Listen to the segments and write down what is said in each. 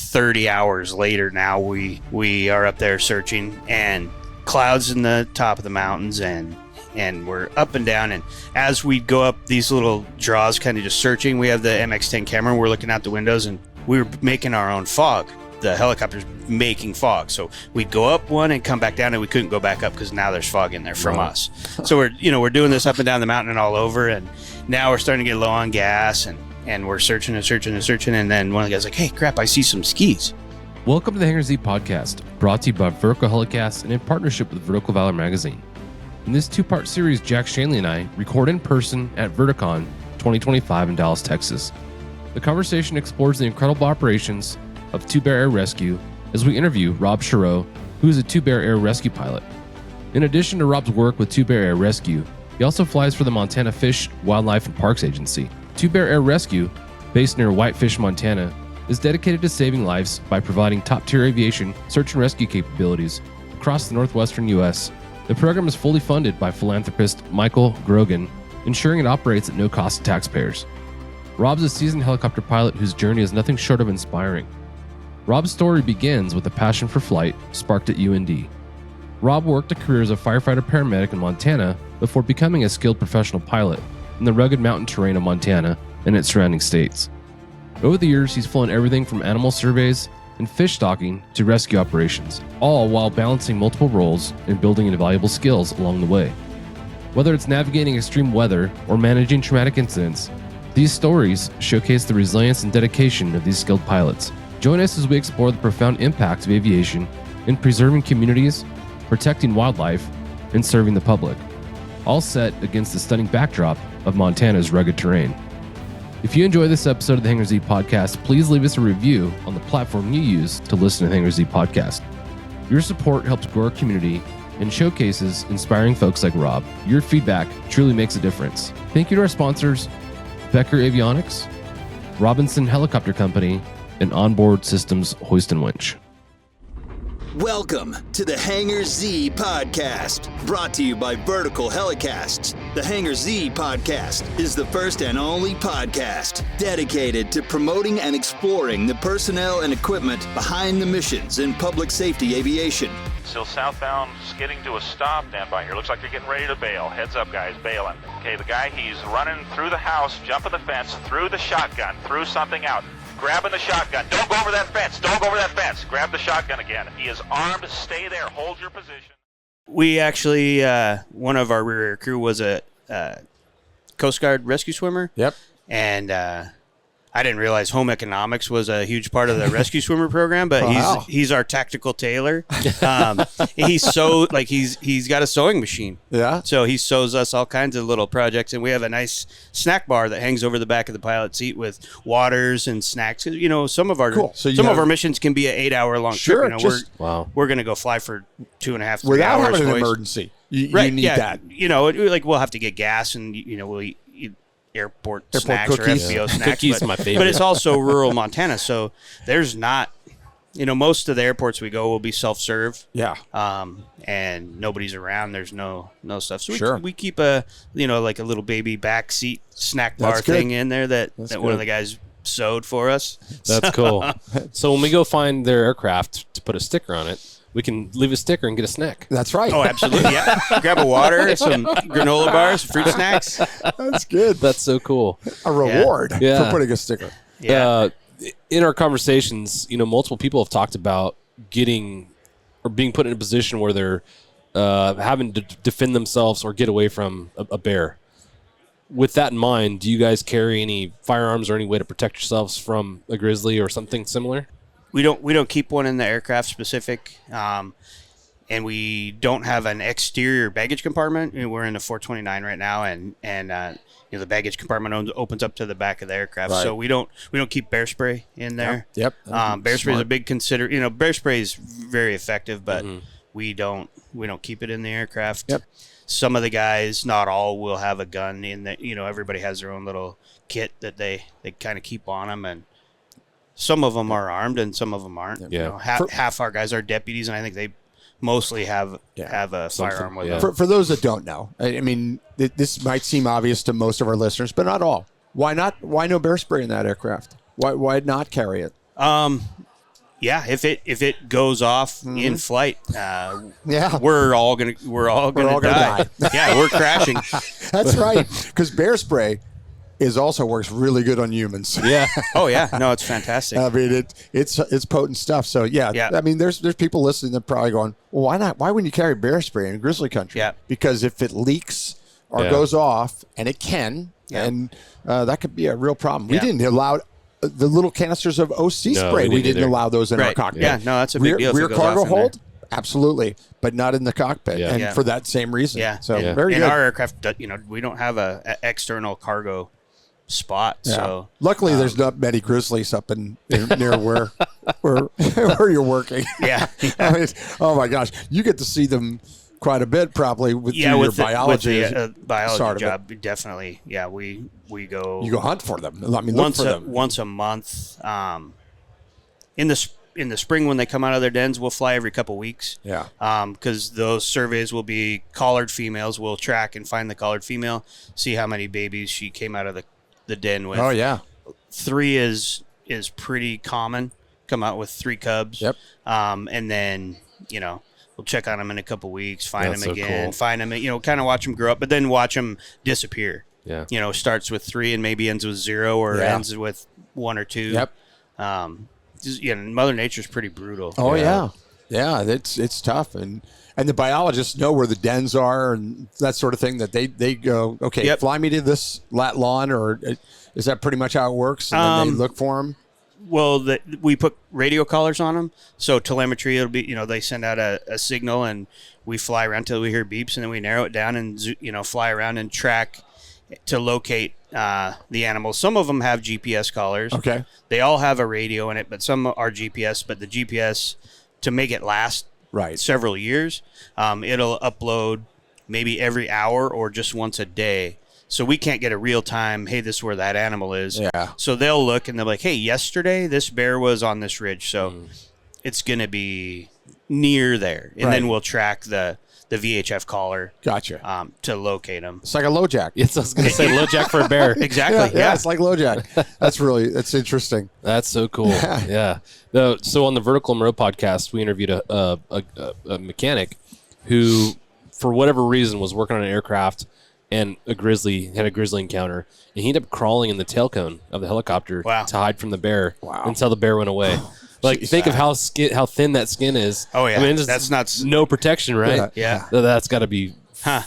30 hours later now, we are up there searching, and clouds in the top of the mountains, and we're up and down, and as we go up these little draws, kind of just searching, we have the MX-10 camera, and we're looking out the windows, and we were making our own fog. The helicopter's making fog, so we'd go up one and come back down, and we couldn't go back up because now there's fog in there from us. So we're doing this up and down the mountain and all over, and now we're starting to get low on gas, and we're searching, and then one of the guys like, hey, crap, I see some skis. Welcome to the Hangar Z Podcast, brought to you by Verticon Helicast and in partnership with Vertical Valor Magazine. In this two-part series, Jack Schonely and I record in person at Verticon 2025 in Dallas, Texas. The conversation explores the incredible operations of Two Bear Air Rescue as we interview Rob Cherot, who is a Two Bear Air Rescue pilot. In addition to Rob's work with Two Bear Air Rescue, he also flies for the Montana Fish, Wildlife, and Parks Agency. Two Bear Air Rescue, based near Whitefish, Montana, is dedicated to saving lives by providing top-tier aviation search and rescue capabilities across the Northwestern U.S. The program is fully funded by philanthropist Michael Goguen, ensuring it operates at no cost to taxpayers. Rob's a seasoned helicopter pilot whose journey is nothing short of inspiring. Rob's story begins with a passion for flight sparked at UND. Rob worked a career as a firefighter-paramedic in Montana before becoming a skilled professional pilot in the rugged mountain terrain of Montana and its surrounding states. Over the years, he's flown everything from animal surveys and fish stalking to rescue operations, all while balancing multiple roles and building invaluable skills along the way. Whether it's navigating extreme weather or managing traumatic incidents, these stories showcase the resilience and dedication of these skilled pilots. Join us as we explore the profound impact of aviation in preserving communities, protecting wildlife, and serving the public, all set against the stunning backdrop of Montana's rugged terrain. If you enjoy this episode of the Hangar Z Podcast, please leave us a review on the platform you use to listen to the Hangar Z Podcast. Your support helps grow our community and showcases inspiring folks like Rob. Your feedback truly makes a difference. Thank you to our sponsors, Becker Avionics, Robinson Helicopter Company, and Onboard Systems Hoist and Winch. Welcome to the Hangar Z Podcast, brought to you by Vertical Helicasts. The Hangar Z Podcast is the first and only podcast dedicated to promoting and exploring the personnel and equipment behind the missions in public safety aviation. Still southbound, skidding to a stop. Stand by here. Looks like you're getting ready to bail. Heads up, guys, bailing. Okay, the guy, he's running through the house, jumping the fence, through the shotgun, threw something out. Grabbing the shotgun. Don't go over that fence. Don't go over that fence. Grab the shotgun again. He is armed. Stay there. Hold your position. We actually, one of our rear air crew was a Coast Guard rescue swimmer. Yep. And I didn't realize home economics was a huge part of the rescue swimmer program, but Wow. he's our tactical tailor. He's got a sewing machine. Yeah. So he sews us all kinds of little projects, and we have a nice snack bar that hangs over the back of the pilot seat with waters and snacks. You know, some of our Cool. So of our missions can be an 8-hour long Sure, trip. You know, Wow. we're going to go fly for 2.5, 3 Without hours. having an boys. emergency. You need yeah, that. You know, we'll have to get gas, and we'll eat airport snacks cookies. or FBO snacks. Cookies are my favorite. But it's also rural Montana, so there's not, most of the airports we go will be self-serve. Yeah. And nobody's around. There's no stuff. So Sure. we keep a, like a little baby backseat snack bar That's good. thing in there that one good. of the guys sewed for us. That's cool. So when we go find their aircraft to put a sticker on it, we can leave a sticker and get a snack. That's right. Oh, absolutely. Yeah. Grab a water, some granola bars, fruit snacks. That's good. That's so cool. A reward Yeah. for putting a sticker. Yeah. In our conversations, multiple people have talked about getting or being put in a position where they're having to defend themselves or get away from a bear. With that in mind, do you guys carry any firearms or any way to protect yourselves from a grizzly or something similar? We don't keep one in the aircraft specific, and we don't have an exterior baggage compartment. We're in the 429 right now, and the baggage compartment opens up to the back of the aircraft. Right. So we don't keep bear spray in there. Yep. Bear spray is a big bear spray is very effective, but we don't keep it in the aircraft. Yep. Some of the guys, not all, will have a gun in that. Everybody has their own little kit that they kind of keep on them, and some of them are armed and some of them aren't. Yeah. Half our guys are deputies, and I think they mostly have a firearm with them. For those that don't know, I mean, this might seem obvious to most of our listeners, but not all. Why not? Why no bear spray in that aircraft? Why not carry it? Yeah, if it goes off in flight, we're all gonna die. Yeah, we're crashing. That's right, because bear spray also works really good on humans. Yeah. Oh yeah, no, it's fantastic. I mean, it's potent stuff. So yeah. I mean, there's people listening that probably going, well, why not? Why wouldn't you carry bear spray in grizzly country? Yeah, because if it leaks or goes off, and it can, and that could be a real problem. We didn't allow the little canisters of OC spray. We didn't allow those in our cockpit. Yeah, no, that's a big deal. Rear cargo hold, absolutely, but not in the cockpit, and for that same reason. Yeah, so very good. In our aircraft, we don't have a external cargo spot. Yeah. So luckily, there's not many grizzlies up in near where you're working. Yeah. I mean, oh my gosh, you get to see them quite a bit probably with your biology. With the biology job, definitely. Yeah, we go. You go hunt for them. I mean, once look for them. once a month. In the spring when they come out of their dens, we'll fly every couple weeks. Yeah. Because those surveys will be collared females. We'll track and find the collared female, see how many babies she came out of the den with. Oh yeah. 3 is pretty common. Come out with 3 cubs. Yep. And then we'll check on them in a couple weeks, find them again, cool. find them, kind of watch them grow up, but then watch them disappear. Yeah. Starts with 3 and maybe ends with 0 or ends with 1 or 2. Yep. Mother Nature's pretty brutal. Oh yeah. It's tough, and the biologists know where the dens are and that sort of thing. That they go, okay, fly me to this lat lawn, or is that pretty much how it works? And then they look for them. Well, we put radio collars on them, so telemetry. It'll be they send out a signal, and we fly around till we hear beeps, and then we narrow it down and fly around and track to locate the animals. Some of them have GPS collars. Okay. They all have a radio in it, but some are GPS. But the GPS, to make it last several years, it'll upload maybe every hour or just once a day. So we can't get a real time, hey, this is where that animal is. Yeah. So they'll look and they're like, hey, yesterday this bear was on this ridge. So it's going to be near there. And then we'll track the VHF collar. Gotcha. To locate them. It's like a LoJack. Yes, I was going to say LoJack for a bear. Exactly. Yeah, it's like LoJack. That's interesting. That's so cool. Yeah. No, so on the Vertical Road podcast, we interviewed a mechanic who, for whatever reason, was working on an aircraft and had a grizzly encounter, and he ended up crawling in the tail cone of the helicopter to hide from the bear until the bear went away. Like, think of how thin that skin is. Oh yeah, I mean, that's not no protection, right? Yeah. That's got to be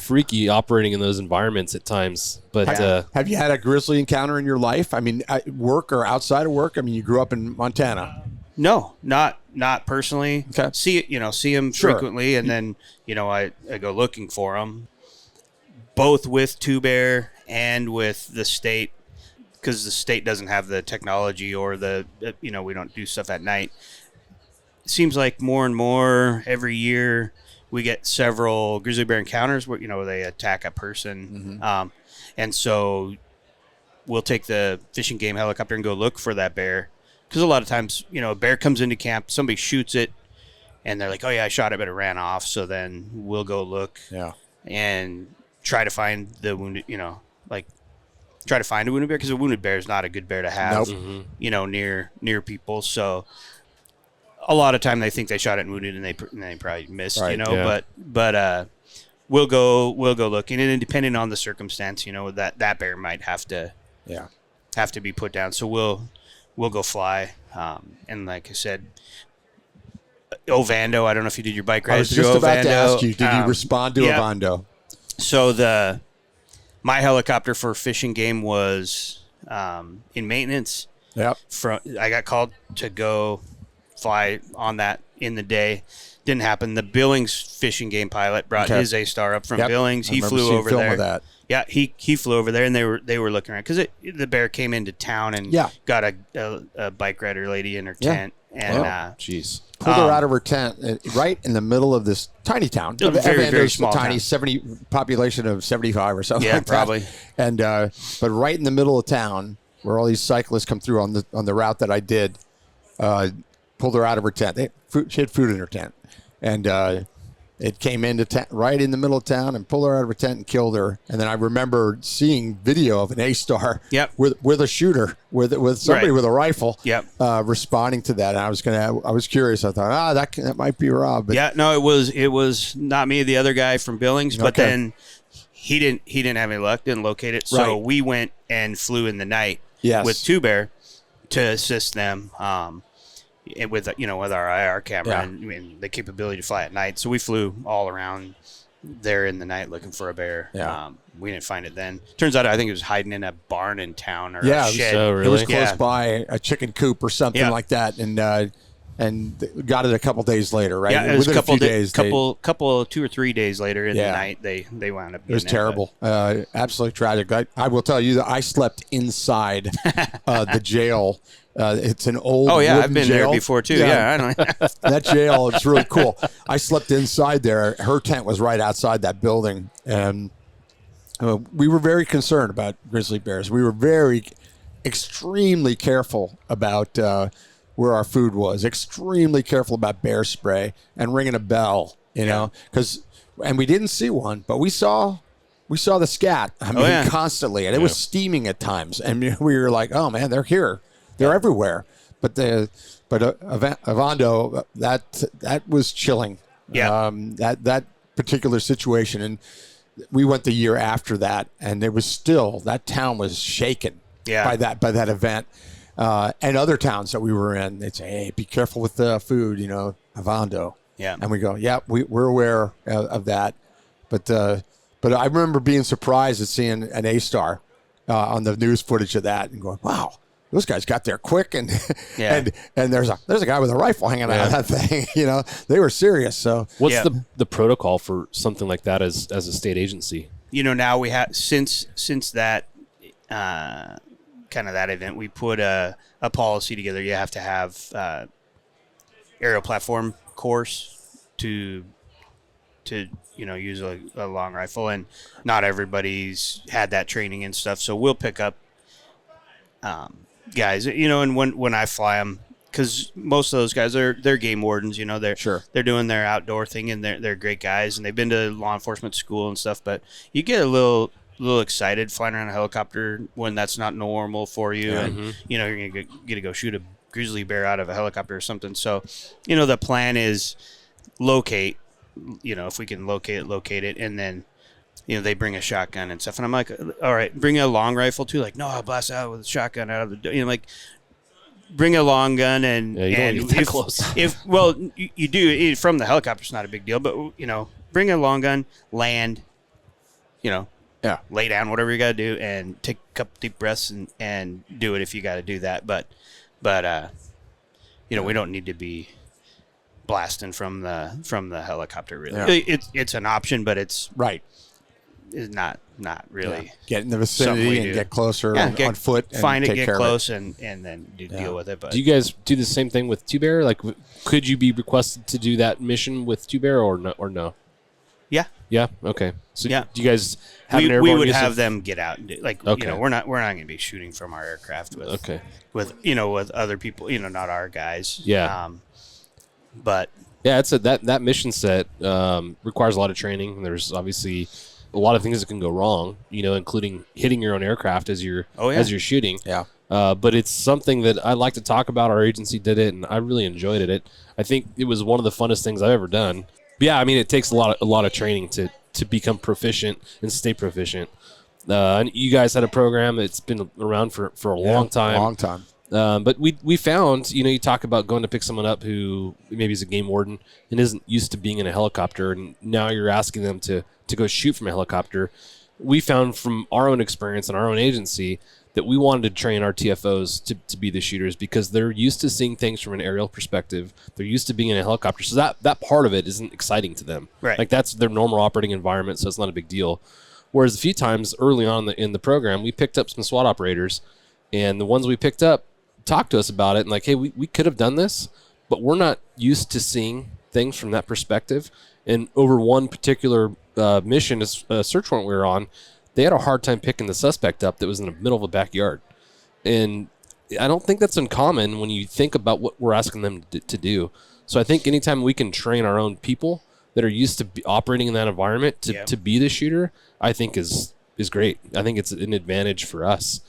freaky operating in those environments at times. But have you had a grizzly encounter in your life? I mean, at work or outside of work? I mean, you grew up in Montana. No, not personally. Okay. See them frequently, and then I go looking for them. Both with 2Bear and with the state, because the state doesn't have the technology or we don't do stuff at night. It seems like more and more every year we get several grizzly bear encounters where they attack a person, and so we'll take the Fish and Game helicopter and go look for that bear, because a lot of times a bear comes into camp, somebody shoots it, and they're like, oh yeah, I shot it but it ran off. So then we'll go look and try to find the wounded, try to find a wounded bear, because a wounded bear is not a good bear to have, near people. So a lot of time they think they shot it and wounded, and they probably missed, but we'll go look, and then depending on the circumstance, that bear might have to be put down. So we'll go fly, and like I said, Ovando. I don't know if you did your bike ride. I was just about to ask you, did you respond to Ovando? So my helicopter for Fish and Game was in maintenance. Yep. I got called to go fly on that in the day. Didn't happen. The Billings Fish and Game pilot brought his A-Star up from Billings. He flew over there. That. Yeah, he flew over there, and they were looking around, because the bear came into town and got a bike rider lady in her tent. And jeez. Pulled her out of her tent right in the middle of this tiny town. Very, very small tiny town. 70 population of 75 or something. Yeah, like probably. That. And but right in the middle of town, where all these cyclists come through on the route that I did, pulled her out of her tent. She had food in her tent, and It came into right in the middle of town and pulled her out of her tent and killed her. And then I remember seeing video of an A-star with a shooter, with somebody with a rifle responding to that. And I was curious. I thought, that might be Rob. But no, it was not me, the other guy from Billings, but then he didn't have any luck, didn't locate it. So we went and flew in the night with Two Bear to assist them. With our IR camera and the capability to fly at night, so we flew all around there in the night looking for a bear. We didn't find it then. Turns out I think it was hiding in a barn in town or a shed. It was close by a chicken coop or something like that, and got it a couple days later, right? Yeah, it was within a few days. 2 or three days later in the night they wound up. It was terrible, absolutely tragic. I will tell you that I slept inside the jail. It's an old I've been jail. there before too. I know. That jail, it's really cool. I slept inside there. Her tent was right outside that building, and we were very concerned about grizzly bears. We were extremely careful about where our food was, extremely careful about bear spray and ringing a bell, and we didn't see one, but we saw the scat. Constantly, and it was steaming at times, and we were like, "Oh man, they're here." They're everywhere, but Ovando, that was chilling. That particular situation, and we went the year after that, and there was still that town was shaken by that event, and other towns that we were in. They'd say, "Hey, be careful with the food," Ovando. And we go, we're aware of that, but I remember being surprised at seeing an A-star on the news footage of that and going, "Wow. Those guys got there quick," and there's a guy with a rifle hanging out of that thing. They were serious. So what's the protocol for something like that as a state agency? Now we have since that kind of that event, we put a policy together. You have to have aerial platform course to use a long rifle, and not everybody's had that training and stuff. So we'll pick up guys, and when I fly them, because most of those guys they're game wardens, they're doing their outdoor thing, and they're great guys, and they've been to law enforcement school and stuff. But you get a little excited flying around a helicopter when that's not normal for you, and you're gonna get to go shoot a grizzly bear out of a helicopter or something. So, the plan is locate. If we can locate it, and then. They bring a shotgun and stuff. And I'm like, all right, bring a long rifle too. Like, no, I'll blast out with a shotgun out of the door. Bring a long gun and you don't get that close. You do from the helicopter. It's not a big deal, but bring a long gun, land, lay down, whatever you got to do, and take a couple deep breaths and do it if you got to do that. But we don't need to be blasting from the helicopter. Really, it's an option, but it's is not really get in the vicinity and get closer on foot and find take it, get care close, of it. and then deal with it. But do you guys do the same thing with Two Bear? Like, could you be requested to do that mission with Two Bear or no? Yeah. Okay. So do you guys have an airborne? We would have them get out and do, we're not going to be shooting from our aircraft with other people, not our guys. But it's that mission set requires a lot of training. There's obviously a lot of things that can go wrong, including hitting your own aircraft as you're shooting. But it's something that I like to talk about. Our agency did it, and I really enjoyed it. I think it was one of the funnest things I've ever done. But it takes a lot of training to become proficient and stay proficient. And you guys had a program that's been around for a long time. But we found, you talk about going to pick someone up who maybe is a game warden and isn't used to being in a helicopter, and now you're asking them to go shoot from a helicopter. We found from our own experience and our own agency that we wanted to train our TFOs to be the shooters because they're used to seeing things from an aerial perspective. They're used to being in a helicopter. So that part of it isn't exciting to them. Right. Like that's their normal operating environment, so it's not a big deal. Whereas a few times early on in the program, we picked up some SWAT operators, and the ones we picked up talked to us about it and like, hey, we could have done this, but we're not used to seeing things from that perspective. And over one particular mission, a search warrant we were on, they had a hard time picking the suspect up that was in the middle of a backyard. And I don't think that's uncommon when you think about what we're asking them to do. So I think anytime we can train our own people that are used to operating in that environment to be the shooter, I think is great. I think it's an advantage for us.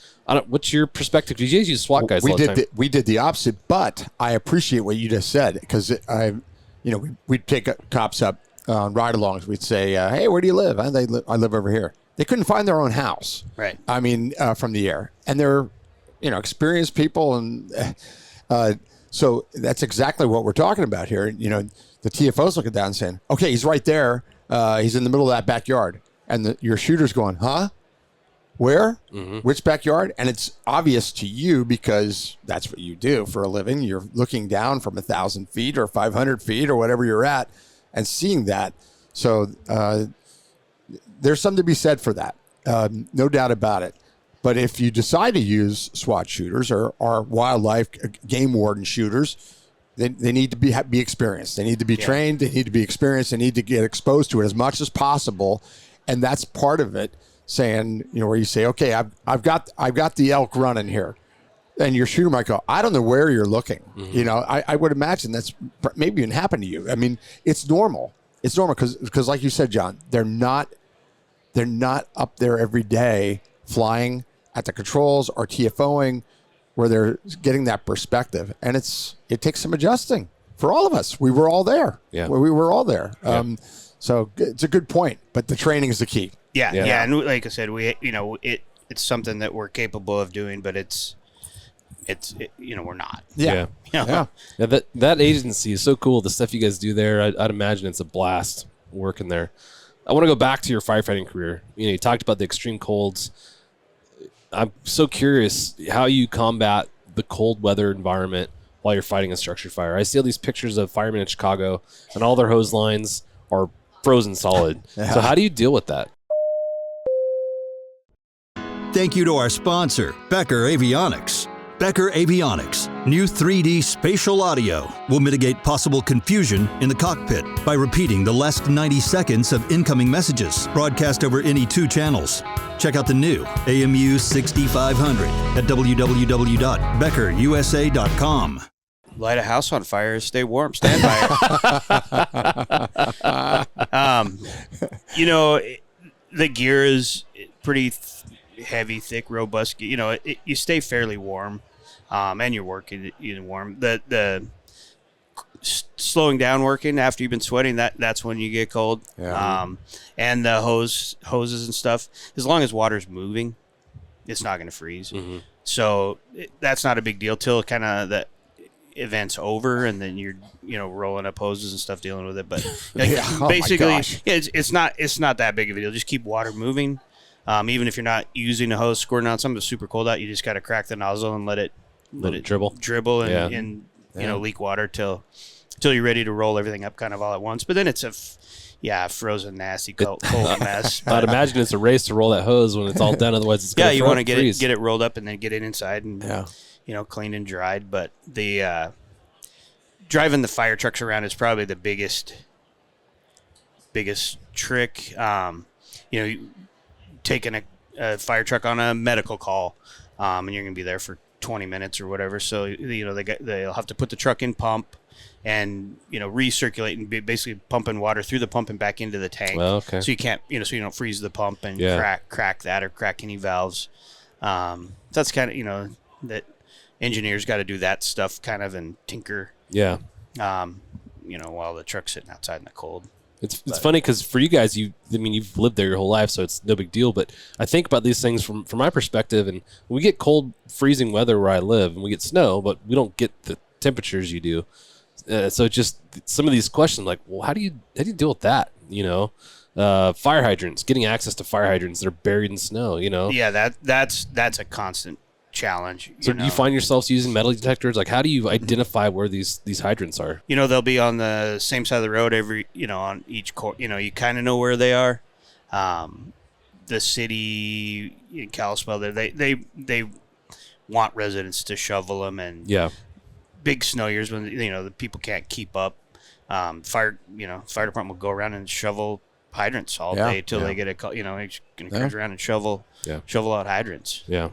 What's your perspective? You guys use SWAT guys all the time. We did the opposite, but I appreciate what you just said, because we'd take cops up on ride-alongs. We'd say, hey, where do you live? I live over here. They couldn't find their own house. Right. I mean, from the air. And they're, experienced people. And so that's exactly what we're talking about here. The TFO's looking down and saying, okay, he's right there. He's in the middle of that backyard. And your shooter's going, huh? Where? Mm-hmm. Which backyard? And it's obvious to you because that's what you do for a living. You're looking down from 1,000 feet or 500 feet or whatever you're at and seeing that. So there's something to be said for that. No doubt about it. But if you decide to use SWAT shooters or wildlife game warden shooters, they need to be experienced. They need to be trained. They need to be experienced. They need to get exposed to it as much as possible. And that's part of it, saying, where you say, okay, I've got the elk running here. And your shooter might go, I don't know where you're looking. Mm-hmm. I would imagine that's maybe even happened to you. I mean, it's normal. It's normal because like you said, John, they're not up there every day flying at the controls or TFOing where they're getting that perspective. And it takes some adjusting for all of us. We were all there. Yeah. We were all there. Yeah. So it's a good point, but the training is the key. Yeah. And like I said, it's something that we're capable of doing, but it's we're not. Yeah. That agency is so cool. The stuff you guys do there, I'd imagine it's a blast working there. I want to go back to your firefighting career. You talked about the extreme colds. I'm so curious how you combat the cold weather environment while you're fighting a structure fire. I see all these pictures of firemen in Chicago, and all their hose lines are frozen solid. So how do you deal with that? Thank you to our sponsor, Becker Avionics. Becker Avionics, new 3D spatial audio will mitigate possible confusion in the cockpit by repeating the last 90 seconds of incoming messages broadcast over any two channels. Check out the new AMU 6500 at www.beckerusa.com. Light a house on fire, stay warm, stand by it. The gear is pretty heavy, thick, robust. You stay fairly warm, and you're working warm. The slowing down working after you've been sweating, that's when you get cold. Yeah. And the hoses and stuff, as long as water's moving, it's not going to freeze. Mm-hmm. So that's not a big deal till kind of the event's over, and then you're rolling up hoses and stuff, dealing with it. But basically, it's not that big of a deal. Just keep water moving. Even if you're not using a hose, squirting out something super cold out, you just got to crack the nozzle and let it dribble and leak water till you're ready to roll everything up kind of all at once. But then it's a frozen, nasty, cold mess. I'd imagine it's a race to roll that hose when it's all done. Otherwise, it's going to you want to get it rolled up and then get it inside and cleaned and dried. But the driving the fire trucks around is probably the biggest trick. Taking a fire truck on a medical call, and you're going to be there for 20 minutes or whatever. So they'll have to put the truck in pump and recirculate and be basically pumping water through the pump and back into the tank. Well, okay. So you can't so you don't freeze the pump and crack that or crack any valves. That's kind of that engineers got to do that stuff kind of and tinker. Yeah. While the truck's sitting outside in the cold. It's funny because for you guys, you've lived there your whole life, so it's no big deal. But I think about these things from my perspective, and we get cold, freezing weather where I live, and we get snow, but we don't get the temperatures you do. So just some of these questions, like, well, how do you deal with that? Fire hydrants, getting access to fire hydrants that are buried in snow. Yeah, that's a constant challenge. So do you find yourselves using metal detectors? Like, how do you identify where these hydrants are? They'll be on the same side of the road every, on each court. You kind of know where they are. The city in Kalispell, they want residents to shovel them, and big snow years when the people can't keep up. Fire department will go around and shovel hydrants all day till they get a call. It's going to cruise around and shovel out hydrants. Yeah,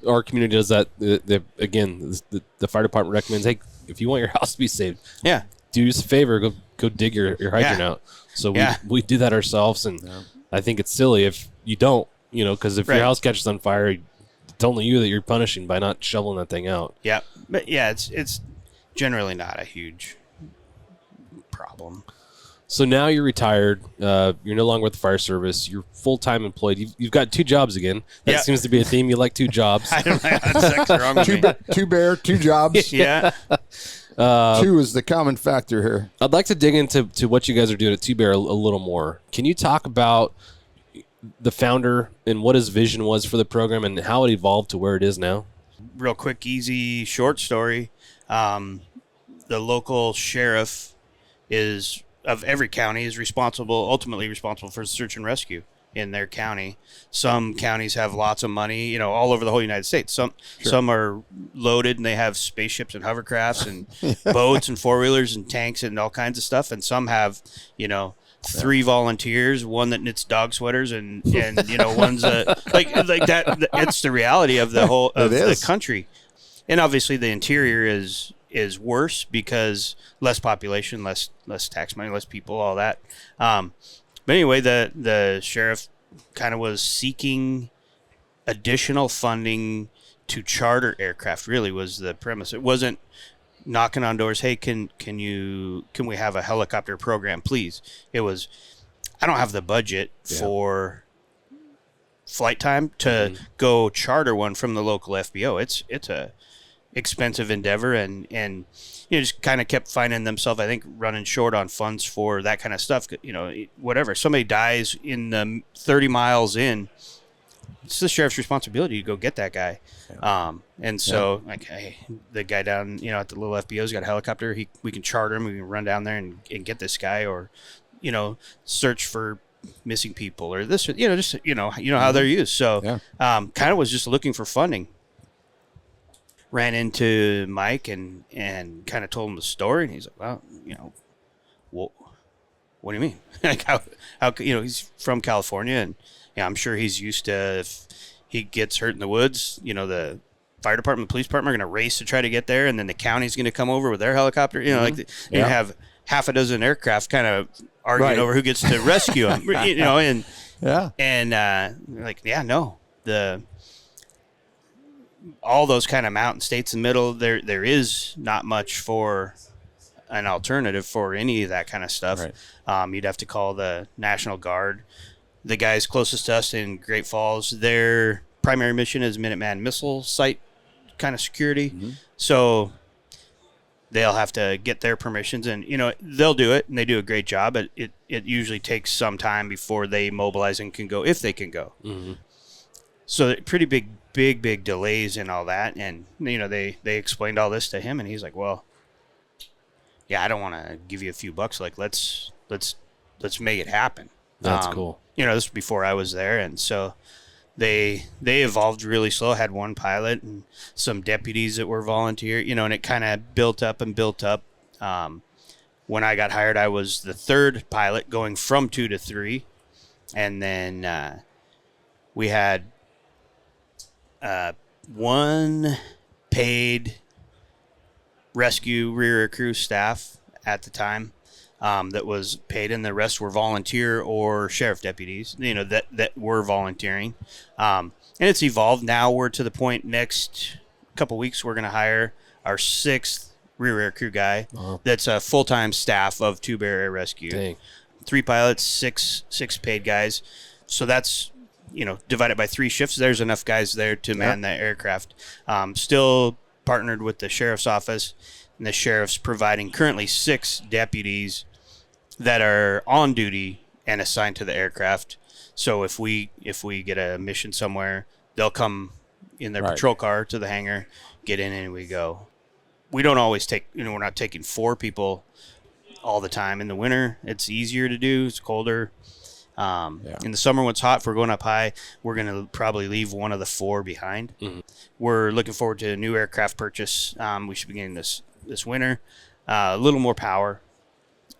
our community does that. Again, the fire department recommends, hey, if you want your house to be saved, do us a favor, go go dig your hydrant out. So we do that ourselves, and I think it's silly if you don't, because if your house catches on fire, it's only you that you're punishing by not shoveling that thing out. Yeah, but yeah, it's generally not a huge problem. So now you're retired. You're no longer with the fire service. You're full-time employed. You've got 2 jobs again. That seems to be a theme. You like 2 jobs. I don't know. That's actually wrong with me. Two bear, 2 jobs. Yeah. 2 is the common factor here. I'd like to dig into what you guys are doing at Two Bear a little more. Can you talk about the founder and what his vision was for the program and how it evolved to where it is now? Real quick, easy, short story. The local sheriff of every county is ultimately responsible for search and rescue in their county. Some counties have lots of money, all over the whole United States. Some are loaded and they have spaceships and hovercrafts and boats and 4-wheelers and tanks and all kinds of stuff. And some have, 3 volunteers, one that knits dog sweaters and one's like that. It's the reality of the whole of the country. And obviously the interior is worse because less population, less tax money, less people, all that. But anyway, the sheriff kind of was seeking additional funding to charter aircraft. Really was the premise. It wasn't knocking on doors. Hey, can we have a helicopter program, please? It was, I don't have the budget for flight time to go charter one from the local FBO. It's a expensive endeavor, and just kind of kept finding themselves, I think, running short on funds for that kind of stuff. Whatever, somebody dies in the 30 miles in, it's the sheriff's responsibility to go get that guy. And so hey, the guy down at the little FBO's got a helicopter, we can charter him, we can run down there and get this guy, or search for missing people, or this, just how they're used. So kind of was just looking for funding. Ran into Mike and kind of told him the story, and he's like, well, what do you mean? Like how he's from California, and I'm sure he's used to, if he gets hurt in the woods, the fire department, police department are going to race to try to get there, and then the county's going to come over with their helicopter. You have half a dozen aircraft kind of arguing over who gets to rescue him. All those kind of mountain states in the middle, there is not much for an alternative for any of that kind of stuff. Right. You'd have to call the National Guard. The guys closest to us in Great Falls, their primary mission is Minuteman missile site kind of security. Mm-hmm. So they'll have to get their permissions, and they'll do it, and they do a great job. But it usually takes some time before they mobilize and can go, if they can go. Mm-hmm. So pretty big delays and all that, and they explained all this to him, and he's like, well, I don't want to give you a few bucks, like let's make it happen. That's cool. This was before I was there, and so they evolved really slow. Had one pilot and some deputies that were volunteer, and it kind of built up. When I got hired, I was the 3rd pilot, going from 2 to 3, and then we had 1 paid rescue rear crew staff at the time that was paid, and the rest were volunteer or sheriff deputies, that were volunteering. And it's evolved. Now we're to the point, next couple weeks, we're going to hire our 6th rear crew guy. Uh-huh. That's a full-time staff of Two Bear Air Rescue. Dang. 3 pilots, 6 paid guys. So that's, divided by 3 shifts. There's enough guys there to man the aircraft. Still partnered with the sheriff's office, and the sheriff's providing currently 6 deputies that are on duty and assigned to the aircraft. So if we get a mission somewhere, they'll come in their patrol car to the hangar, get in, and we go. We don't always take, we're not taking 4 people all the time. In the winter, it's easier to do. It's colder. In the summer when it's hot, if we're going up high, we're going to probably leave one of the 4 behind. Mm-hmm. We're looking forward to a new aircraft purchase. We should be getting this winter. A little more power,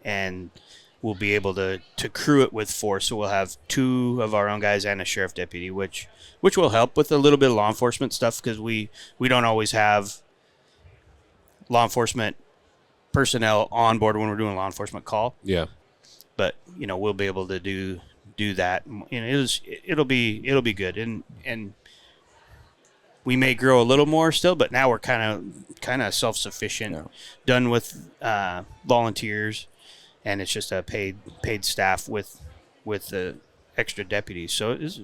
and we'll be able to crew it with 4. So we'll have 2 of our own guys and a sheriff deputy, which will help with a little bit of law enforcement stuff, because we don't always have law enforcement personnel on board when we're doing a law enforcement call. Yeah. But we'll be able to do that. It'll be good, and we may grow a little more still, but now we're kind of self-sufficient, done with volunteers, and it's just a paid staff with the extra deputies. So it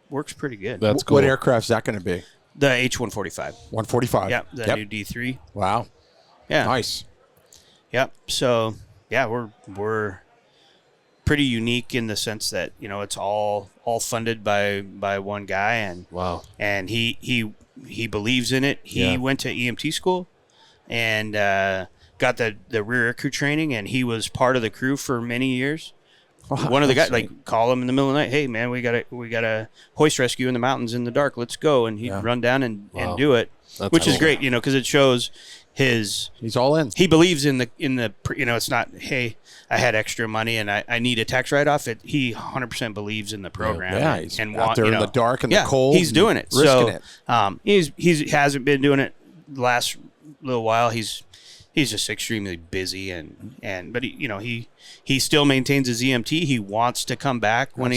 works pretty good. That's cool. What aircraft's that going to be? The H-145. 145. Yep, the new D3. Wow. Yeah. Nice. Yep. So yeah, we're pretty unique in the sense that it's all funded by one guy, and wow, and he believes in it. He went to EMT school and got the rear air crew training, and he was part of the crew for many years. Wow, one of the guys call him in the middle of the night, hey man, we got a hoist rescue in the mountains in the dark, let's go, and he'd run down and do it. That's which cool. Is great, because it shows he's all in. He believes in the it's not, hey, I had extra money and I need a tax write-off. He 100% believes in the program. Yeah, he's out there in the dark and the cold. He's doing it. Risking it. He hasn't been doing it the last little while. He's just extremely busy but he still maintains his EMT. He wants to come back when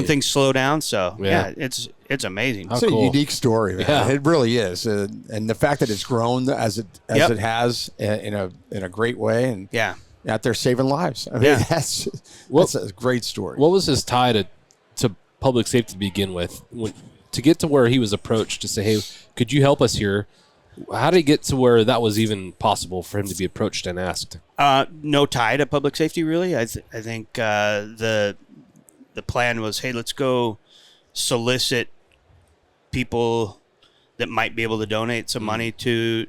things slow down. So it's amazing. It's a unique story, man. Yeah. It really is, and the fact that it's grown as it has in a great way, and out there saving lives. I mean, that's a great story. What was his tie to public safety to begin with? To get to where he was approached to say, hey, could you help us here? How did he get to where that was even possible for him to be approached and asked? No tie to public safety, really. I think the plan was, hey, let's go solicit people that might be able to donate some money to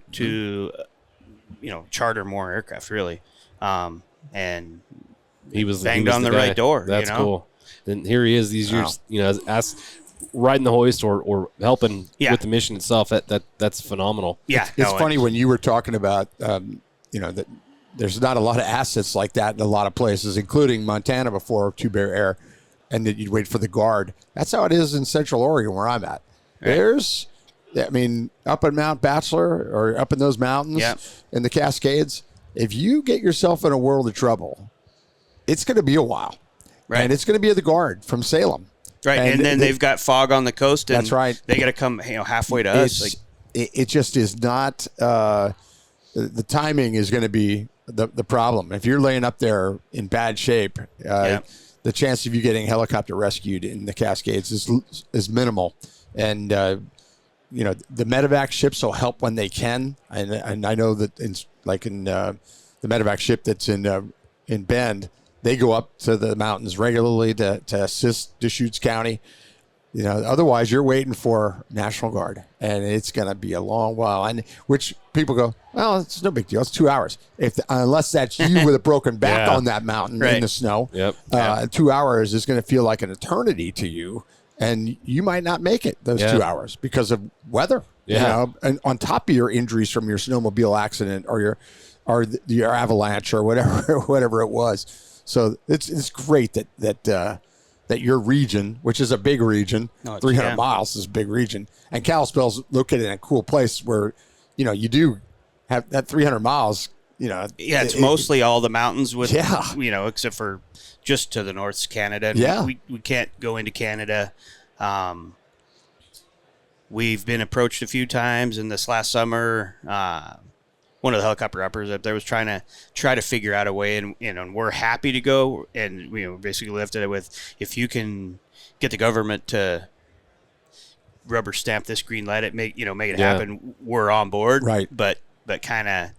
charter more aircraft, really. And he was banged on the right door. That's cool. Then here he is these years, as riding the hoist or helping with the mission itself. That's phenomenal. Yeah, it's funny when you were talking about that there's not a lot of assets like that in a lot of places, including Montana before Two Bear Air, and that you'd wait for the guard. That's how it is in Central Oregon where I'm at. There's, up in Mount Bachelor or up in those mountains in the Cascades, if you get yourself in a world of trouble, it's going to be a while, and it's going to be the guard from Salem. Right, and then they've got fog on the coast. And that's right. They got to come halfway to us. It just is not. The timing is going to be the problem. If you're laying up there in bad shape, the chance of you getting helicopter rescued in the Cascades is minimal. And the medevac ships will help when they can. And I know that in the medevac ship that's in Bend, they go up to the mountains regularly to assist Deschutes County. Otherwise you're waiting for National Guard, and it's going to be a long while. And which people go, well, it's no big deal. It's 2 hours. Unless that's you with a broken back on that mountain in the snow. 2 hours is going to feel like an eternity to you, and you might not make it those 2 hours because of weather. And on top of your injuries from your snowmobile accident or your avalanche or whatever it was. So it's great that your region, which is a big region, 300 miles is a big region, and Kalispell's located in a cool place where, you do have that 300 miles. It's mostly all the mountains with, except for just to the north's Canada. And we can't go into Canada. We've been approached a few times, and this last summer, one of the helicopter uppers up there was trying to figure out a way, and we're happy to go, and basically lifted it with, if you can get the government to rubber stamp this green light, make it happen, we're on board. Right. But kind of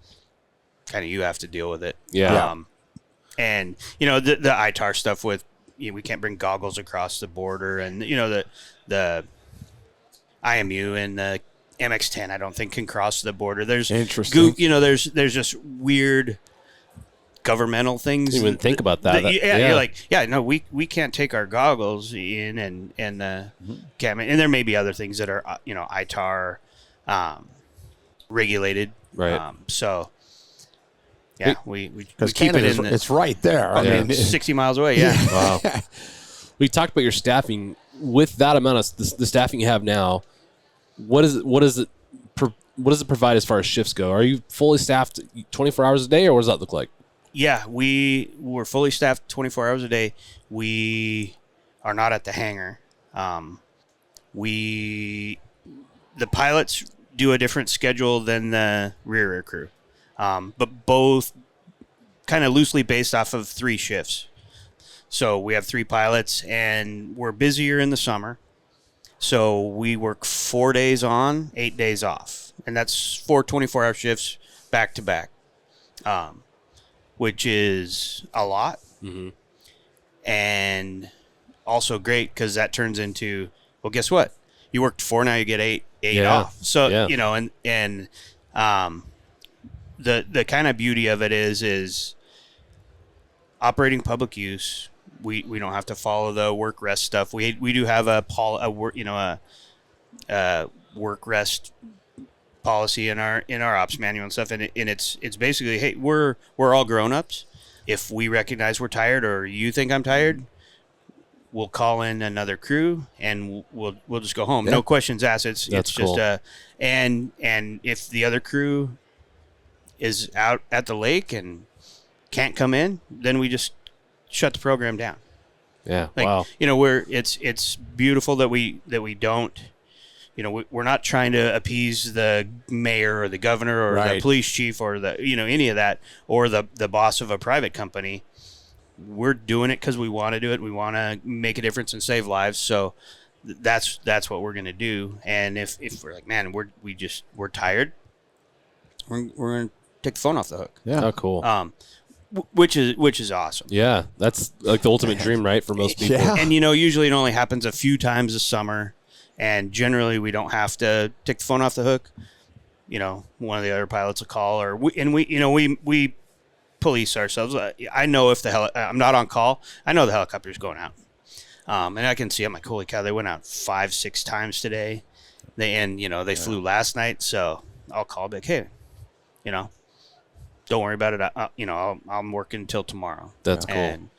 you have to deal with it. And the ITAR stuff with we can't bring goggles across the border, and the IMU and the MX-10 I don't think can cross the border. There's interesting. There's just weird governmental things. You wouldn't think about that. You're like, we can't take our goggles in and the cam, and there may be other things that are ITAR regulated. Right. So we keep it in. It's right there. I mean, 60 miles away. Yeah. Wow. We talked about your staffing. With that amount of the staffing you have now, what is it does it provide as far as shifts go? Are you fully staffed 24 hours a day, or what does that look like? Yeah, we're fully staffed 24 hours a day. We are not at the hangar. The pilots do a different schedule than the rear crew, but both kind of loosely based off of 3 shifts. So we have 3 pilots, and we're busier in the summer. So we work 4 days on, 8 days off, and that's 4 24-hour shifts back to back, which is a lot, and also great because that turns into, well, guess what? You worked 4, now you get 8 off. So and the kind of beauty of it is operating public use. We don't have to follow the work rest stuff. We do have a work rest policy in our ops manual and stuff, and it's basically, hey, we're all grown-ups. If we recognize we're tired or you think I'm tired, we'll call in another crew and we'll just go home. No questions asked. It's cool. Just and if the other crew is out at the lake and can't come in, then we just shut the program down. Yeah. Like, wow. It's beautiful that we don't, we're not trying to appease the mayor or the governor or the police chief or the, any of that, or the boss of a private company. We're doing it because we want to do it. We want to make a difference and save lives. So that's what we're going to do. And if we're like, man, we're tired, we're going to take the phone off the hook. Yeah. Oh, cool. Which is awesome. Yeah, that's like the ultimate dream, right, for most people. Yeah. And usually it only happens a few times a summer, and generally we don't have to take the phone off the hook. One of the other pilots will call, or we police ourselves. I know if I'm not on call, I know the helicopter's going out, and I can see. I'm like, holy cow, they went out 5-6 times today. They flew last night, so I'll call back, hey, don't worry about it. I'm working until tomorrow. That's cool. And,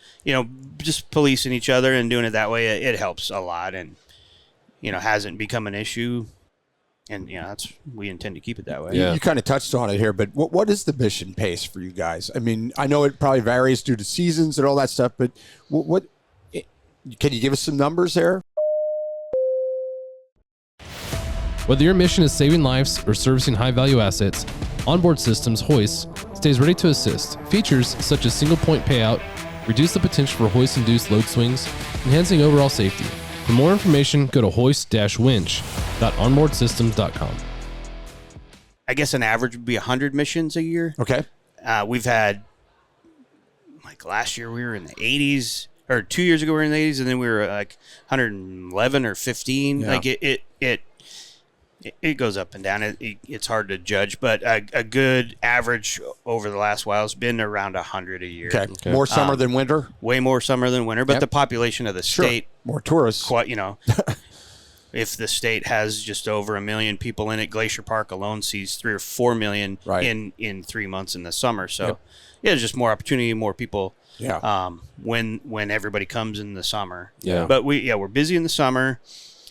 just policing each other and doing it that way, it helps a lot, and, hasn't become an issue. And, we intend to keep it that way. Yeah. You kind of touched on it here, but what is the mission pace for you guys? I mean, I know it probably varies due to seasons and all that stuff, but what can you give us some numbers there? Whether your mission is saving lives or servicing high-value assets, Onboard Systems Hoist stays ready to assist. Features such as single-point payout reduce the potential for hoist-induced load swings, enhancing overall safety. For more information, go to hoist-winch.onboardsystems.com. I guess an average would be 100 missions a year. Okay. We've had, like last year we were in the 80s, or 2 years ago we were in the 80s, and then we were like 111 or 15. Yeah. Like it goes up and down. It's hard to judge, but a good average over the last while has been around 100 a year. Okay. More summer than winter? Way more summer than winter, but the population of the state... More tourists. Quite, if the state has just over 1 million people in it, Glacier Park alone sees 3 or 4 million in 3 months in the summer. So, there's just more opportunity, more people when everybody comes in the summer. Yeah. But we're busy in the summer.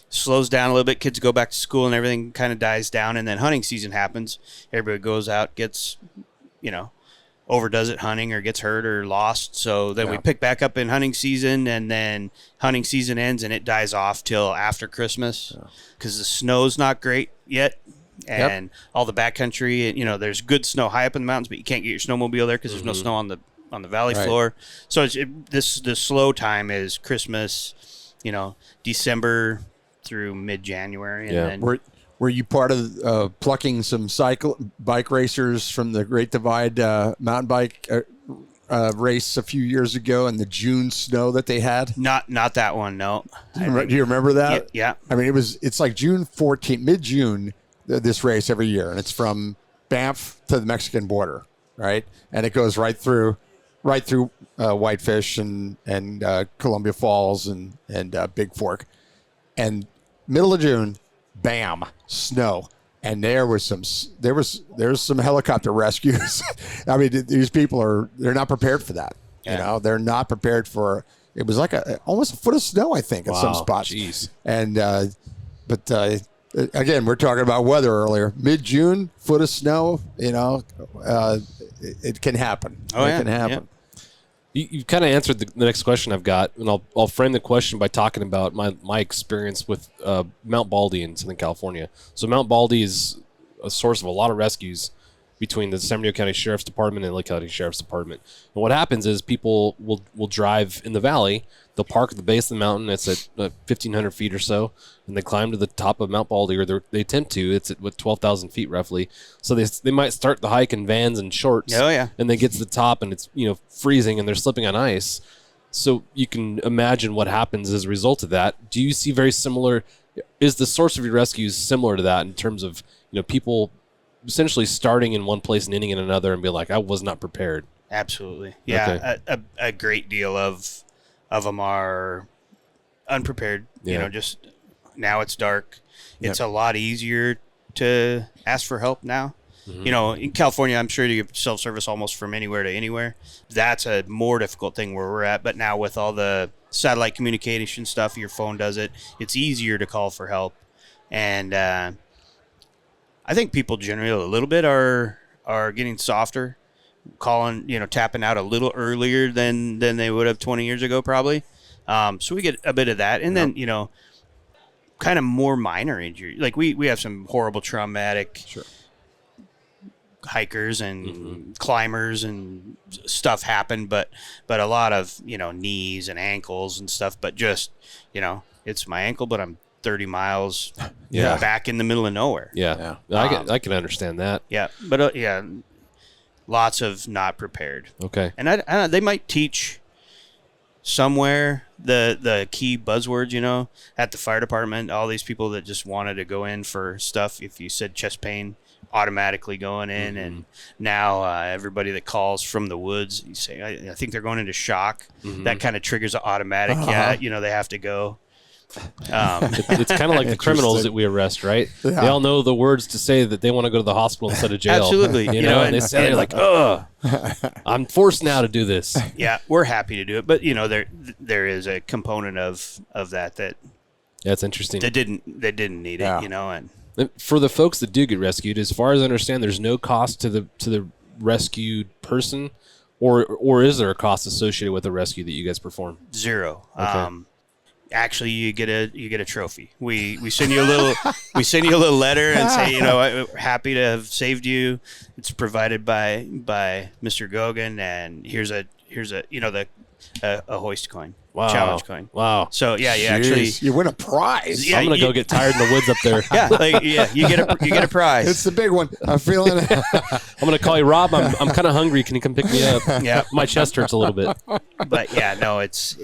Slows down a little bit. Kids go back to school and everything kind of dies down. And then hunting season happens. Everybody goes out, gets, overdoes it hunting or gets hurt or lost. So then we pick back up in hunting season, and then hunting season ends and it dies off till after Christmas because the snow's not great yet. And all the backcountry, there's good snow high up in the mountains, but you can't get your snowmobile there because there's no snow on the valley floor. So the slow time is Christmas, December through mid-January. And then, were you part of plucking some bike racers from the Great Divide mountain bike race a few years ago and the June snow that they had? Not that one, no. Do you remember that? Yeah. I mean, it's like June 14th, mid-June, this race every year, and it's from Banff to the Mexican border, right? And it goes right through Whitefish and Columbia Falls and Big Fork. And middle of June, bam, snow. And there was some helicopter rescues. I mean, these people they're not prepared for that. Yeah. They're not prepared for. It was like almost a foot of snow, I think, in some spots. Jeez. And but again, we're talking about weather earlier. Mid-June, foot of snow, it can happen. Oh, it can happen. Yeah. You've kind of answered the next question I've got, and I'll frame the question by talking about my experience with Mount Baldy in Southern California. So Mount Baldy is a source of a lot of rescues between the San Bernardino County Sheriff's Department and Lake County Sheriff's Department. And what happens is people will drive in the valley. They'll park at the base of the mountain. It's at 1,500 feet or so, and they climb to the top of Mount Baldy, or they attempt to. It's at 12,000 feet roughly. So they might start the hike in vans and shorts. Oh, yeah. And they get to the top, and it's freezing, and they're slipping on ice. So you can imagine what happens as a result of that. Do you see very similar? Is the source of your rescues similar to that in terms of people essentially starting in one place and ending in another, and be like, I was not prepared? Absolutely. Yeah. Okay. A great deal of them are unprepared. Yeah. Just now it's dark. It's a lot easier to ask for help now. Mm-hmm. In California, I'm sure you get self-service almost from anywhere to anywhere. That's a more difficult thing where we're at. But now with all the satellite communication stuff, your phone does it. It's easier to call for help. And I think people generally a little bit are getting softer, calling, tapping out a little earlier than they would have 20 years ago, probably. So we get a bit of that. And then, kind of more minor injury. Like we have some horrible traumatic hikers and climbers and stuff happen, but a lot of, knees and ankles and stuff, but just, it's my ankle, but I'm 30 miles back in the middle of nowhere. Yeah. I can understand that. Yeah. But lots of not prepared. Okay. And they might teach somewhere the key buzzwords, at the fire department, all these people that just wanted to go in for stuff. If you said chest pain, automatically going in. And now everybody that calls from the woods, you say, I think they're going into shock. That kind of triggers an automatic. They have to go. It's kind of like the criminals that we arrest, right? Yeah. They all know the words to say that they want to go to the hospital instead of jail. Absolutely. And they say, they're like, I'm forced now to do this. Yeah, we're happy to do it. But, there is a component of that that's interesting. That didn't need it, and for the folks that do get rescued, as far as I understand, there's no cost to the rescued person, or is there a cost associated with the rescue that you guys perform? Zero. Okay. Actually, you get a trophy. We send you a little letter and say, we're happy to have saved you. It's provided by Mr. Goguen, and here's a hoist coin. Wow. Challenge coin. Wow. So you win a prize. Yeah, I'm gonna go get tired in the woods up there. You get a prize. It's the big one. I'm feeling it. I'm gonna call you, Rob. I'm kind of hungry. Can you come pick me up? Yeah. My chest hurts a little bit. But it's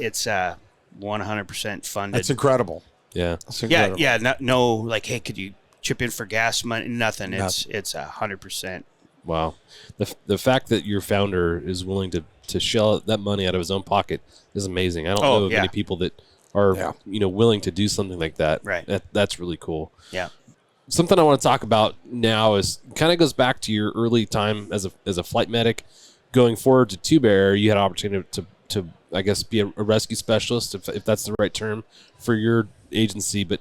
100% funded. That's incredible. Yeah. That's incredible. Yeah. No, like, hey, could you chip in for gas money? Nothing. It's 100%. Wow. The fact that your founder is willing to shell that money out of his own pocket is amazing. I don't know of many people that are willing to do something like that. Right. That's really cool. Yeah. Something I want to talk about now is kind of goes back to your early time as a flight medic. Going forward to Tube Air, you had an opportunity to I guess be a rescue specialist, if that's the right term for your agency. But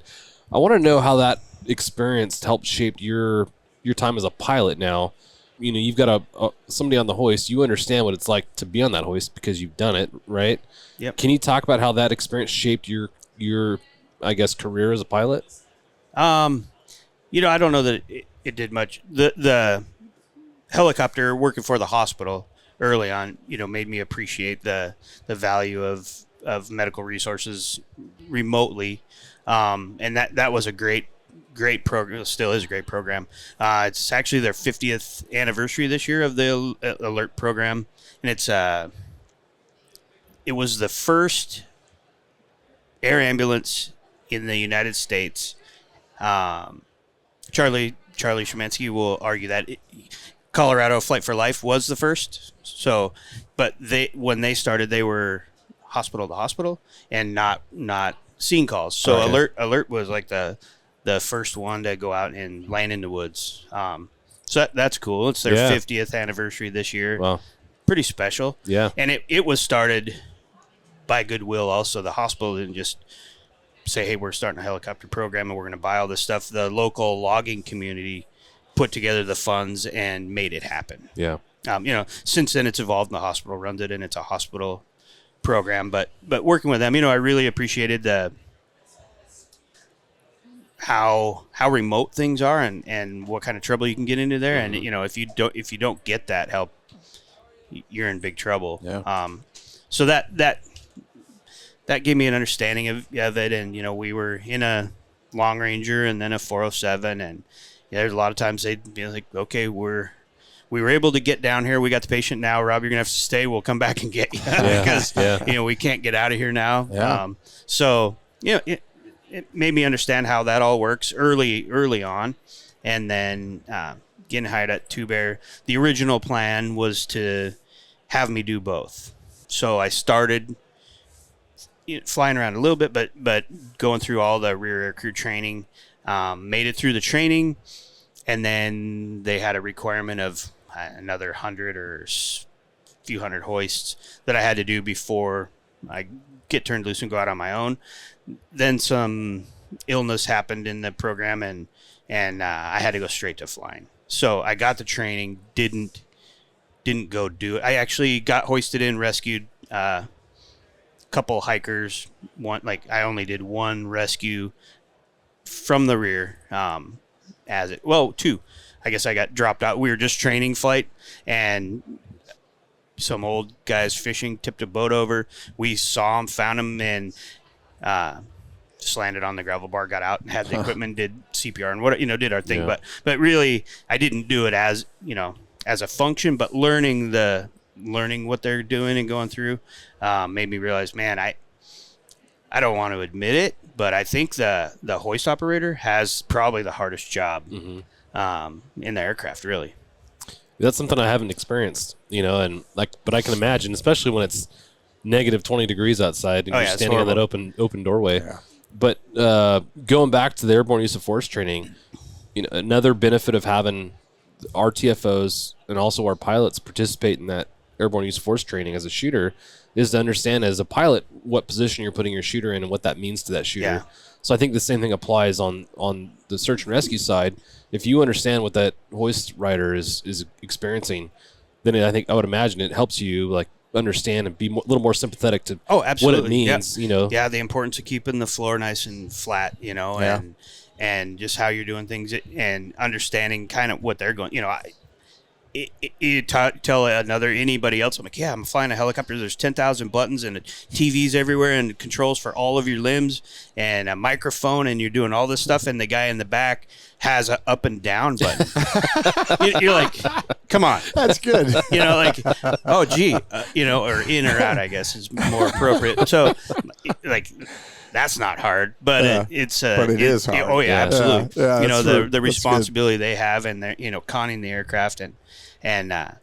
I want to know how that experience helped shape your time as a pilot now. You've got somebody on the hoist. You understand what it's like to be on that hoist because you've done it, right? Yep. Can you talk about how that experience shaped your I guess, career as a pilot? I don't know that it did much. The helicopter working for the hospital early on, made me appreciate the value of medical resources remotely. And that was a great program. Still is a great program. It's actually their 50th anniversary this year of the alert program. And it was the first air ambulance in the United States. Charlie Szymanski will argue that Colorado Flight for Life was the first. So, but when they started, they were hospital to hospital and not scene calls. So alert was like the first one to go out and land in the woods. So that's cool. It's their 50th anniversary this year. Wow. Pretty special. Yeah. And it was started by goodwill also. The hospital didn't just say, hey, we're starting a helicopter program and we're going to buy all this stuff, the local logging community put together the funds and made it happen. Yeah. Since then it's evolved and the hospital runs it and it's a hospital program, but working with them, I really appreciated how remote things are and what kind of trouble you can get into there. And, if you don't get that help, you're in big trouble. Yeah. So that gave me an understanding of it. And, we were in a Long Ranger and then a 407. And there's a lot of times they'd be like, okay, we were able to get down here. We got the patient now. Rob, you're going to have to stay. We'll come back and get you because, we can't get out of here now. Yeah. It made me understand how that all works early on. And then getting hired at Two Bear, the original plan was to have me do both. So I started flying around a little bit, but going through all the rear aircrew training, made it through the training, and then they had a requirement of another 100 or a few hundred hoists that I had to do before I get turned loose and go out on my own. Then some illness happened in the program, and I had to go straight to flying. So I got the training, didn't go do it. I actually got hoisted in, rescued a couple hikers. I only did one rescue from the rear. Two. I guess I got dropped out. We were just training flight, and some old guys fishing tipped a boat over. We saw them, found them, and just landed on the gravel bar, got out and had the equipment, did CPR and did our thing. Yeah. But really, I didn't do it as a function, but learning what they're doing and going through made me realize, man, I don't want to admit it, but I think the hoist operator has probably the hardest job in the aircraft, really. That's something I haven't experienced, but I can imagine, especially when it's negative 20 degrees outside and you're standing on that open doorway. Yeah. But going back to the airborne use of force training, another benefit of having our TFOs and also our pilots participate in that airborne use of force training as a shooter is to understand as a pilot what position you're putting your shooter in and what that means to that shooter. Yeah. So I think the same thing applies on the search and rescue side. If you understand what that hoist rider is experiencing, then I would imagine it helps you understand and be a little more sympathetic to what it means. Yeah, the importance of keeping the floor nice and flat, and just how you're doing things and understanding kind of what they're going. You tell anybody else, I'm like, I'm flying a helicopter. There's 10,000 buttons and TVs everywhere and controls for all of your limbs and a microphone, and you're doing all this stuff. And the guy in the back has a up and down button. You're like, come on, that's good. Oh gee, or in or out, I guess is more appropriate. So, that's not hard, but it is hard. Oh yeah, absolutely. Yeah, the responsibility they have, and they're conning the aircraft, and I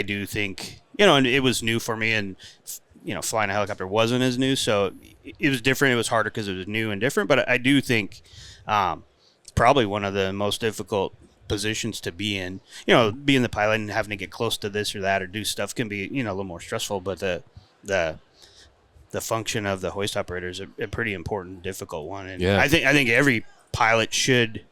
do think and it was new for me, and flying a helicopter wasn't as new, so it was different. It was harder because it was new and different, but I do think probably one of the most difficult positions to be in. Being the pilot and having to get close to this or that or do stuff can be a little more stressful, but the function of the hoist operator is a pretty important, difficult one. And I think every pilot should,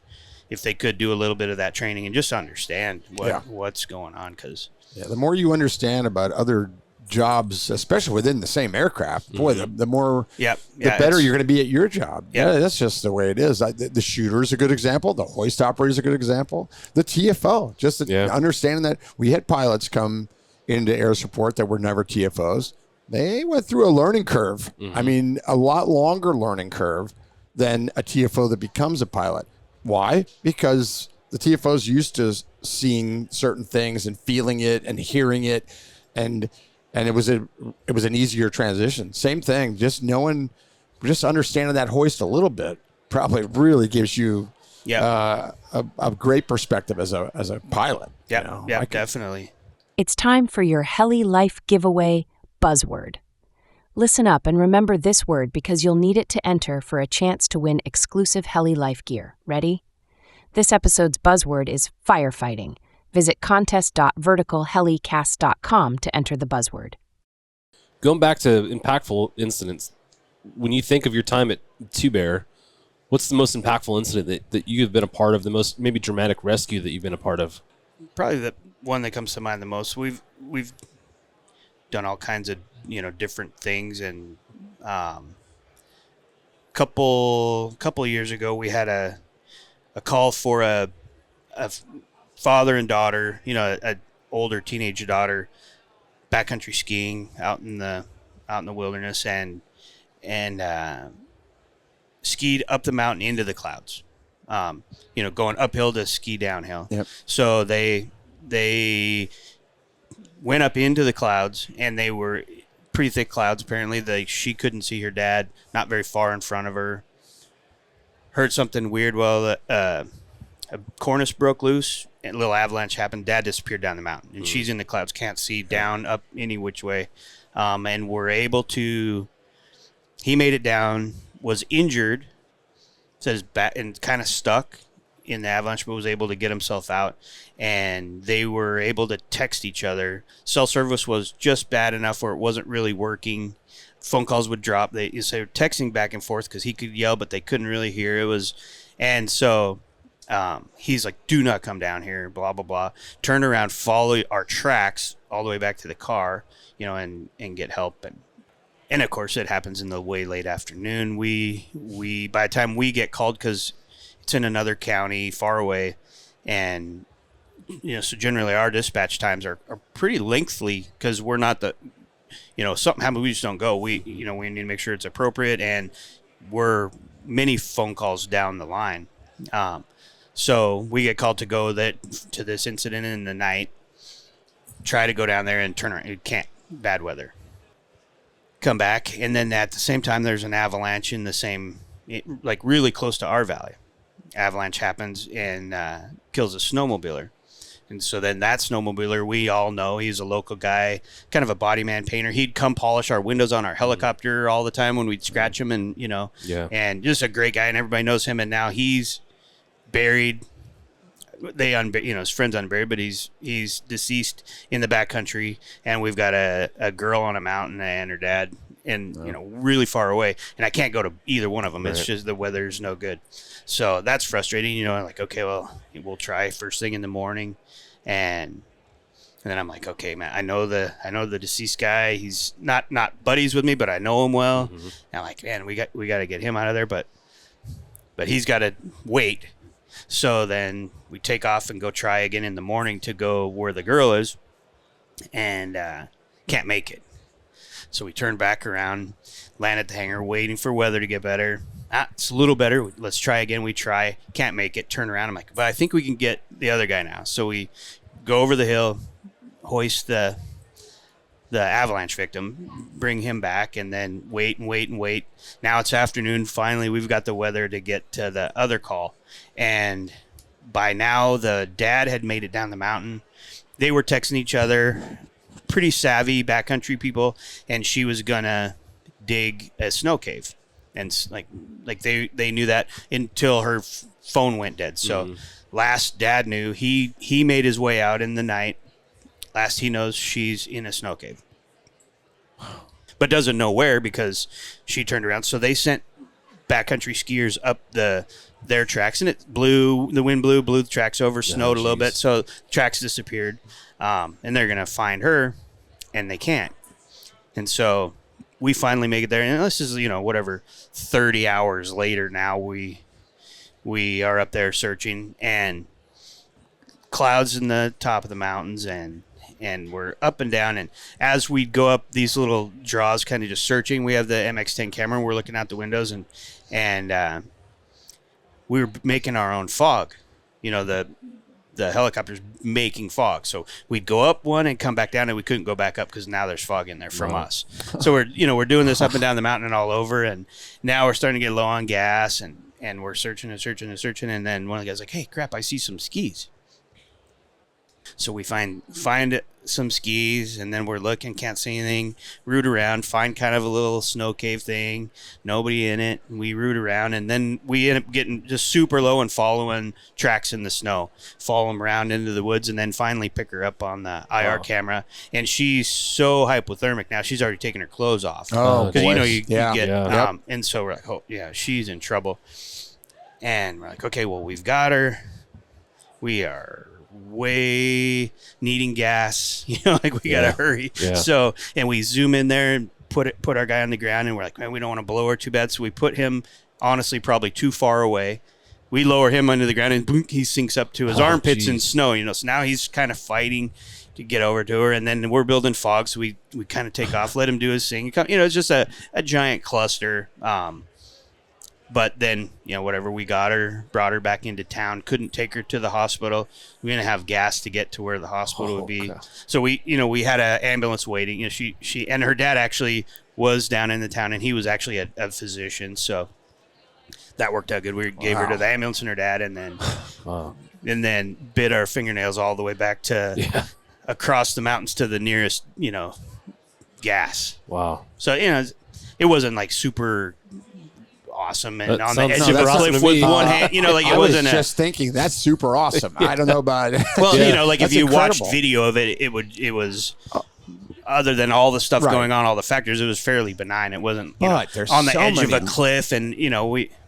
if they could, do a little bit of that training and just understand what's going on. Because the more you understand about other jobs, especially within the same aircraft, boy, the more, the better you're going to be at your job. Yeah, that's just the way it is. The shooter is a good example. The hoist operator is a good example. The TFO, just understanding that we had pilots come into air support that were never TFOs. They went through a learning curve. I mean, a lot longer learning curve than a TFO that becomes a pilot. Why? Because the TFO's used to seeing certain things and feeling it and hearing it, and it was an easier transition. Same thing, just understanding that hoist a little bit probably really gives you a great perspective as a pilot. Yeah, definitely. It's time for your Heli Life giveaway buzzword. Listen up and remember this word because you'll need it to enter for a chance to win exclusive Heli Life gear. Ready? This episode's buzzword is firefighting. Visit contest.verticalhelicast.com to enter the buzzword. Going back to impactful incidents, when you think of your time at Two Bear, what's the most impactful incident that you've been a part of, the most maybe dramatic rescue that you've been a part of? Probably the one that comes to mind the most. We've done all kinds of, different things. And couple of years ago, we had a call for a father and daughter, a older teenage daughter, backcountry skiing out in the wilderness, and skied up the mountain into the clouds. Going uphill to ski downhill. Yep. So they went up into the clouds, and they were pretty thick clouds. Apparently, she couldn't see her dad, not very far in front of her. Heard something weird. Well, a cornice broke loose, and a little avalanche happened. Dad disappeared down the mountain, and she's in the clouds, can't see down, up, any which way. And we're able to. He made it down, was injured, says back, and kind of stuck in the avalanche, but was able to get himself out. And they were able to text each other. Cell service was just bad enough where it wasn't really working. Phone calls would drop. They were texting back and forth because he could yell, but they couldn't really hear. And so he's like, "Do not come down here," blah, blah, blah. Turn around, follow our tracks all the way back to the car, and get help. And of course, it happens in the way late afternoon. We by the time we get called, because it's in another county far away, and so generally our dispatch times are pretty lengthy because we're not something happens, we just don't go. We need to make sure it's appropriate, and we're many phone calls down the line. So we get called to go to this incident in the night. Try to go down there and turn around. You can't. Bad weather. Come back, and then at the same time there's an avalanche in the same, like really close to our valley. Avalanche happens and kills a snowmobiler. And so then that snowmobiler, we all know he's a local guy, kind of a body man painter. He'd come polish our windows on our helicopter all the time when we'd scratch him, and and just a great guy, and everybody knows him. And now he's buried. His friend's unburied, but he's deceased in the backcountry, and we've got a girl on a mountain and her dad, and really far away, and I can't go to either one of them. Right. It's just the weather's no good, so that's frustrating. Like, okay, well, we'll try first thing in the morning, and then I'm like, okay, man, I know the deceased guy. He's not buddies with me, but I know him well. Mm-hmm. And I'm like, man, we got to get him out of there, but he's got to wait. So then we take off and go try again in the morning to go where the girl is, and can't make it. So we turn back around, land at the hangar, waiting for weather to get better. It's a little better. Let's try again. We try, can't make it. Turn around. I'm like, but I think we can get the other guy now. So we go over the hill, hoist the avalanche victim, bring him back, and then wait. Now it's afternoon. Finally, we've got the weather to get to the other call. And by now, the dad had made it down the mountain. They were texting each other, pretty savvy backcountry people, and she was gonna dig a snow cave. And like they knew that until her phone went dead. So last dad knew, he made his way out in the night. Last he knows, she's in a snow cave, but doesn't know where because she turned around. So they sent backcountry skiers up their tracks, and the wind blew the tracks over, snowed a little bit, so tracks disappeared. And they're gonna find her, and they can't. And so we finally make it there, and this is 30 hours later. Now we are up there searching, and clouds in the top of the mountains, and we're up and down, and as we go up these little draws, kind of just searching, we have the MX-10 camera, and we're looking out the windows, and we were making our own fog. The helicopter's making fog, so we'd go up one and come back down, and we couldn't go back up because now there's fog in there from us. So we're doing this up and down the mountain and all over, and now we're starting to get low on gas, and we're searching, and then one of the guys like, hey, crap, I see some skis. So we find some skis, and then we're looking, can't see anything, root around, find kind of a little snow cave thing, nobody in it, and we root around, and then we end up getting just super low and following tracks in the snow, follow them around into the woods, and then finally pick her up on the IR camera, and she's so hypothermic now, she's already taken her clothes off. Because you get and so we're like, oh yeah, she's in trouble. And we're like, okay, well, we've got her. We are way needing gas. Like we got to hurry. Yeah. So, and we zoom in there and put our guy on the ground, and we're like, man, we don't want to blow her too bad. So we put him, honestly, probably too far away. We lower him under the ground, and boom, he sinks up to his armpits in snow. So now he's kind of fighting to get over to her, and then we're building fog, so we kind of take off, let him do his thing. It's just a giant cluster. But then, whatever, we got her, brought her back into town, couldn't take her to the hospital. We didn't have gas to get to where the hospital would be. Okay. So we had an ambulance waiting. She and her dad actually was down in the town, and he was actually a physician. So that worked out good. We gave her to the ambulance and her dad, and then bit our fingernails all the way back to across the mountains to the nearest, gas. Wow. So, it wasn't like super awesome and on the edge of a cliff with one hand, it wasn't. I was just thinking that's super awesome. I don't know about it. Well, if you watched video of it, it was other than all the stuff going on, all the factors, it was fairly benign. It wasn't on the edge of a cliff, and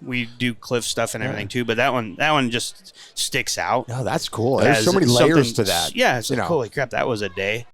we do cliff stuff and everything too. But that one just sticks out. No, that's cool. There's so many layers to that. Yeah, it's like, holy crap, that was a day.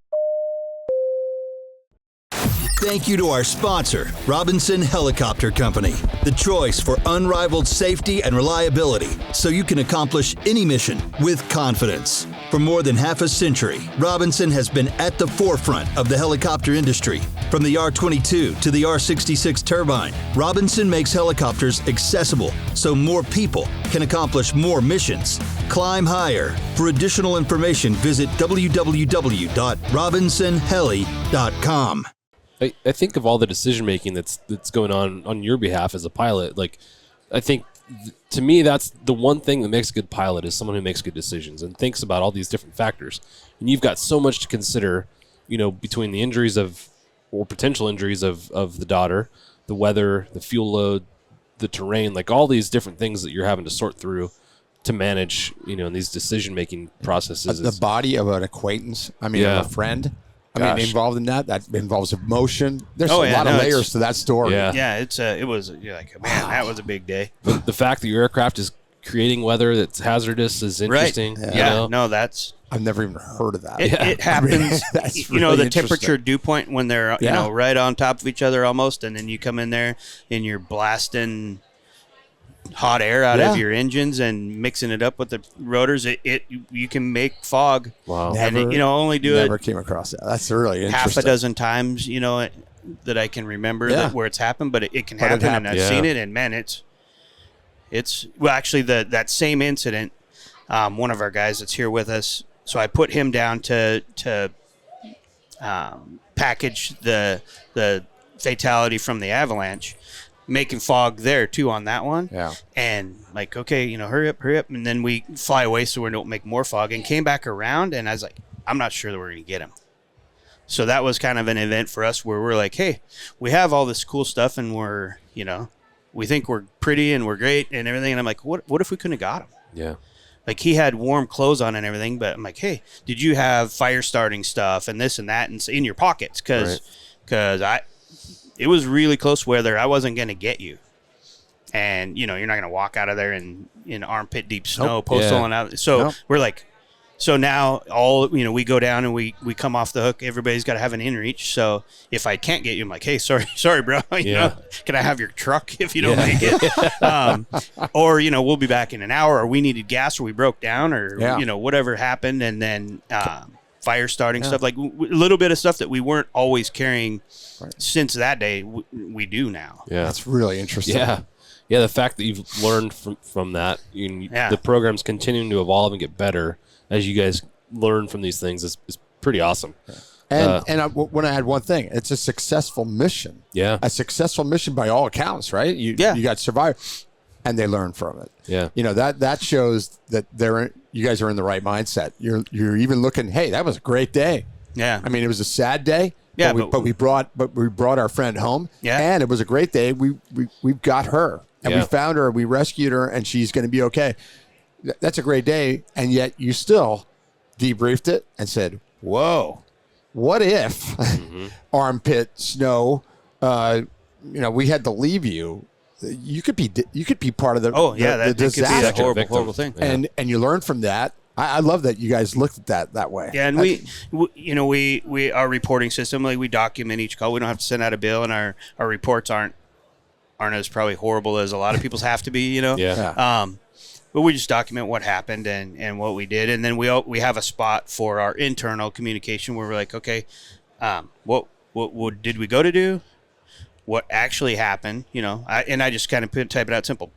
Thank you to our sponsor, Robinson Helicopter Company, the choice for unrivaled safety and reliability, so you can accomplish any mission with confidence. For more than half a century, Robinson has been at the forefront of the helicopter industry. From the R-22 to the R-66 turbine, Robinson makes helicopters accessible so more people can accomplish more missions. Climb higher. For additional information, visit www.robinsonheli.com. I think of all the decision making that's going on your behalf as a pilot. Like, I think to me that's the one thing that makes a good pilot is someone who makes good decisions and thinks about all these different factors. And you've got so much to consider, between the injuries or potential injuries of the daughter, the weather, the fuel load, the terrain, like all these different things that you're having to sort through to manage, in these decision making processes. The body of an acquaintance. of a friend. Involved in that involves emotion. There's a lot of layers to that story. Yeah, it was like, man, that was a big day. The fact that your aircraft is creating weather that's hazardous is interesting. Right. Yeah. No, that's... I've never even heard of that. It happens. That's really the temperature dew point when they're right on top of each other almost, and then you come in there and you're blasting hot air out of your engines and mixing it up with the rotors. You can make fog. Wow. And only do never came across that. That's really interesting. Half a dozen times, that I can remember where it's happened, but it can happen, and I've seen it, and man, it's actually that same incident, one of our guys that's here with us, so I put him down to package the fatality from the avalanche, making fog there too on that one. Yeah. And like, okay, hurry up. And then we fly away so we don't make more fog, and came back around, and I was like, I'm not sure that we're going to get him. So that was kind of an event for us where we're like, hey, we have all this cool stuff, and we're, we think we're pretty and we're great and everything. And I'm like, what if we couldn't have got him? Yeah. Like, he had warm clothes on and everything, but I'm like, hey, did you have fire starting stuff and this and that and in your pockets? Because it was really close weather. I wasn't going to get you. And, you're not going to walk out of there in armpit deep snow, post-rolling out. So we're like, so now we go down and we come off the hook. Everybody's got to have an inReach. So if I can't get you, I'm like, hey, sorry, bro. Can I have your truck if you don't make it? Or, we'll be back in an hour, or we needed gas, or we broke down, or, whatever happened. And then fire starting stuff, like a little bit of stuff that we weren't always carrying since that day, we do now. Yeah, that's really interesting. Yeah, the fact that you've learned from that, the program's continuing to evolve and get better as you guys learn from these things is pretty awesome. And when I had one thing, it's a successful mission. Yeah, a successful mission by all accounts, right? You got survived, and they learn from it. Yeah, that shows that you guys are in the right mindset. You're even looking, hey, that was a great day. Yeah. I mean, it was a sad day. Yeah, but we brought our friend home. Yeah. And it was a great day. We've got her, and we found her. We rescued her, and she's going to be okay. That's a great day, and yet you still debriefed it and said, "Whoa, what if armpit snow? We had to leave you. You could be part of the the disaster. Could be a horrible thing." Yeah. And you learn from that. I love that you guys looked at that way. Yeah, and we our reporting system, like, we document each call. We don't have to send out a bill, and our reports aren't as probably horrible as a lot of people's have to be. Yeah. But we just document what happened and what we did, and then we have a spot for our internal communication where we're like, okay, what did we go to do? What actually happened? I just kind of type it out simple.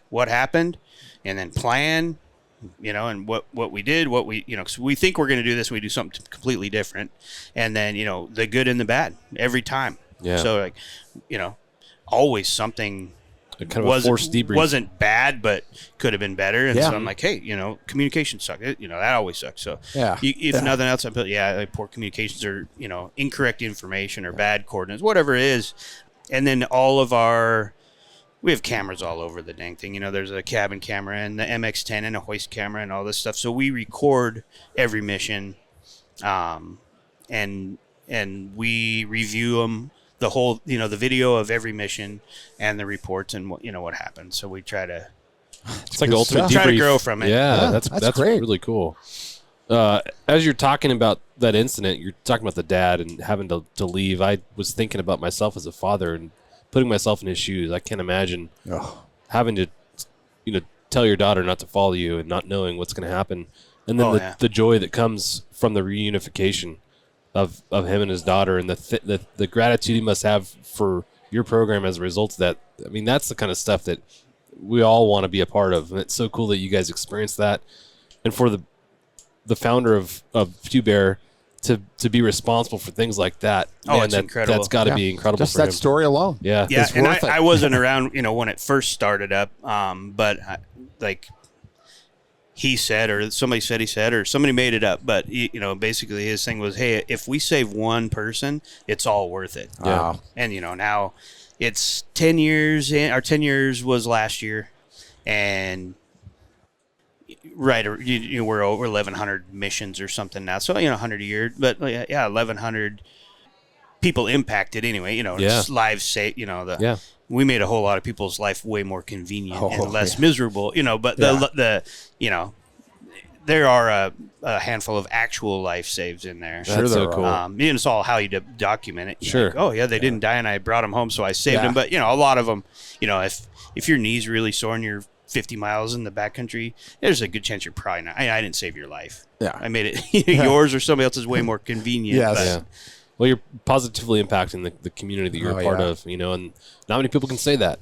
What happened, and then plan. And what we did, because we think we're going to do this, and we do something completely different, and then the good and the bad every time. Yeah. So always something kind of a forced debrief. Wasn't bad, but could have been better. And so I'm like, hey, communication sucks. That always sucks. So if nothing else, I put poor communications or incorrect information or bad coordinates, whatever it is, and then we have cameras all over the dang thing. There's a cabin camera and the MX-10 and a hoist camera and all this stuff. So we record every mission, and we review them, the whole, the video of every mission and the reports and what happened. So we try to. It's like ultimate debrief. Try to grow from it. Yeah, that's great. Really cool. As you're talking about that incident, you're talking about the dad and having to leave. I was thinking about myself as a father and putting myself in his shoes. I can't imagine having to, tell your daughter not to follow you and not knowing what's going to happen. And then the joy that comes from the reunification of him and his daughter, and the gratitude he must have for your program as a result of that. I mean, that's the kind of stuff that we all want to be a part of. And it's so cool that you guys experienced that. And for the founder of Two Bear to be responsible for things like that. It's incredible. That's got to be incredible. Just for that him. story alone. Yeah. Yeah. And I wasn't around, when it first started up. But he said, or somebody said he said, or somebody made it up. But basically his thing was, hey, if we save one person, it's all worth it. Wow. And now it's 10 years. Our 10 years was last year, and. Right, we're over 1,100 missions or something now. So 100 a year, but 1,100 people impacted anyway. Just lives saved. We made a whole lot of people's life way more convenient and less miserable. But there are a handful of actual life saves in there. That's so cool. It's all how you document it. Sure. They didn't die, and I brought them home, so I saved them. But a lot of them, if your knee's really sore and you're 50 miles in the backcountry, there's a good chance you're probably not. I didn't save your life. Yeah. I made it yours or somebody else's way more convenient. Yes. Yeah. Well, you're positively impacting the community that you're a part of, and not many people can say that,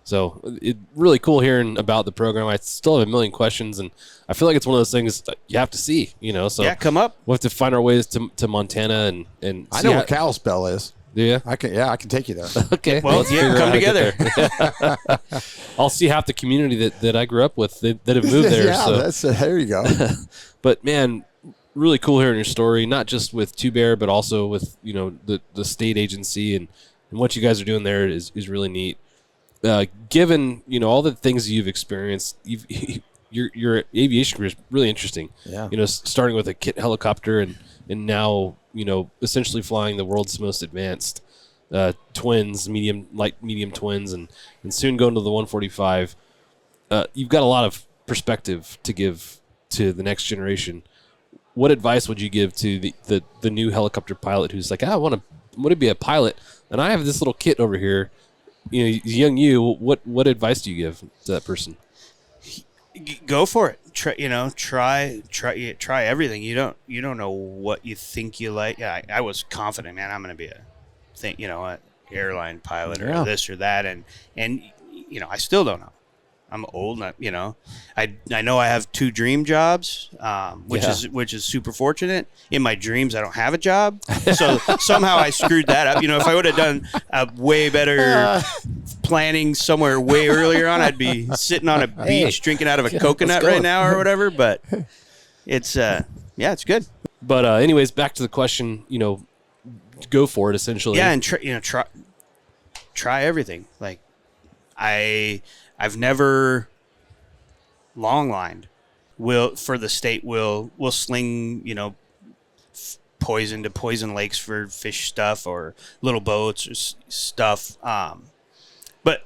So it's really cool hearing about the program. I still have a million questions, and I feel like it's one of those things that you have to see, So come up. We'll have to find our ways to Montana and I know where Kalispell is. Do you? I can take you there. Okay. Well, come together. I'll see half the community that I grew up with that have moved there. There you go. But man, really cool hearing your story, not just with Two Bear, but also with the state agency and what you guys are doing there is really neat. Given all the things you've experienced, your aviation career is really interesting. Yeah. Starting with a kit helicopter and now essentially flying the world's most advanced twins, light medium twins, and soon going to the 145. You've got a lot of perspective to give to the next generation. What advice would you give to the new helicopter pilot who's like, I want to be a pilot, and I have this little kit over here? Young you. What advice do you give to that person? Go for it. Try everything. You don't know what you think you like. Yeah, I was confident, man. I'm going to be an airline pilot or this or that, and I still don't know. I'm old, I know I have 2 dream jobs, which is super fortunate. In my dreams, I don't have a job, so somehow I screwed that up. If I would have done a way better planning somewhere way earlier on, I'd be sitting on a beach drinking out of a coconut right now or whatever. But it's it's good. But anyways, back to the question, go for it essentially. Yeah. And try everything. Like I've never long lined. For the state will sling, poison to poison lakes for fish stuff or little boats or stuff. But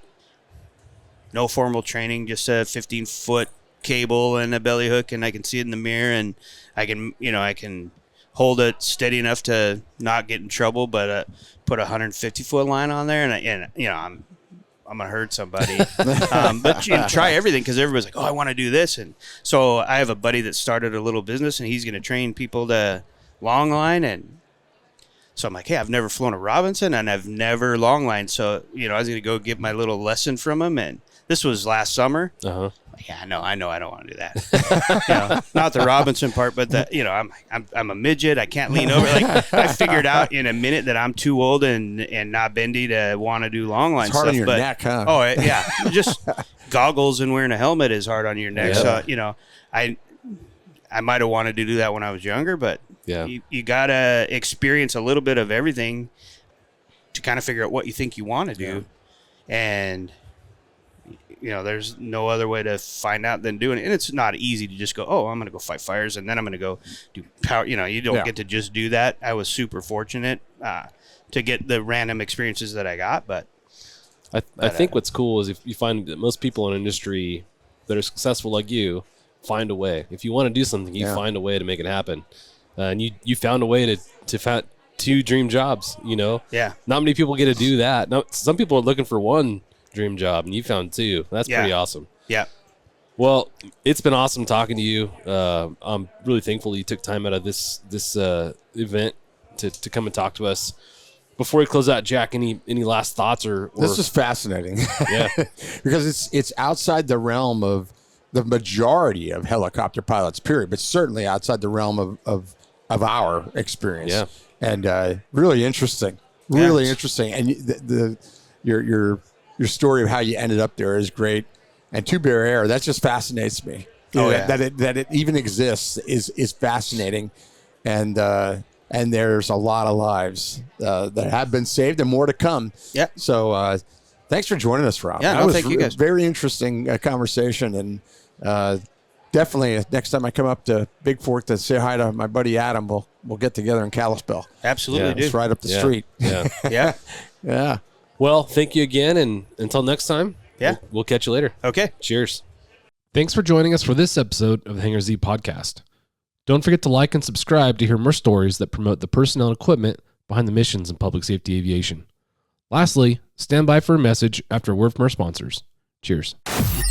no formal training, just a 15-foot cable and a belly hook, and I can see it in the mirror, and I can hold it steady enough to not get in trouble, but put a 150-foot line on there, and I'm gonna hurt somebody. But try everything, because everybody's like, oh, I want to do this. And so I have a buddy that started a little business, and he's gonna train people to long line. And so I'm like, hey, I've never flown a Robinson and I've never long lined, so I was gonna go get my little lesson from him. And this was last summer. Yeah, I know I don't want to do that. Not the Robinson part, but I'm a midget. I can't lean over. Like, I figured out in a minute that I'm too old and not bendy to want to do long line it's hard stuff. on your neck, huh? Oh yeah, just goggles and wearing a helmet is hard on your neck. Yeah. So I might have wanted to do that when I was younger, but you gotta experience a little bit of everything to kind of figure out what you think you want to do, and. There's no other way to find out than doing it. And it's not easy to just go, oh, I'm going to go fight fires, and then I'm going to go do power. You don't get to just do that. I was super fortunate to get the random experiences that I got. But I think what's cool is if you find that most people in industry that are successful like you find a way. If you want to do something, you find a way to make it happen. And you found a way to find 2 dream jobs, Yeah. Not many people get to do that. Now, some people are looking for 1 dream job, and you found 2. That's pretty awesome. Yeah. Well, it's been awesome talking to you. I'm really thankful you took time out of this event to come and talk to us. Before we close out, Jack, any last thoughts or This is fascinating. Yeah. Because it's outside the realm of the majority of helicopter pilots, period, but certainly outside the realm of our experience. Yeah. And really interesting. Really interesting. And your story of how you ended up there is great. And Two Bear Air, that just fascinates me. That it even exists is fascinating. And there's a lot of lives that have been saved and more to come. Yeah. So thanks for joining us, Rob. Yeah, that was thank you guys. Very interesting conversation. And definitely next time I come up to Big Fork to say hi to my buddy Adam, we'll get together in Kalispell. Absolutely, dude. It's right up the street. Yeah. Yeah. Yeah. Well, thank you again, and until next time, we'll catch you later. Okay. Cheers. Thanks for joining us for this episode of the Hangar Z Podcast. Don't forget to like and subscribe to hear more stories that promote the personnel and equipment behind the missions in public safety aviation. Lastly, stand by for a message after a word from our sponsors. Cheers.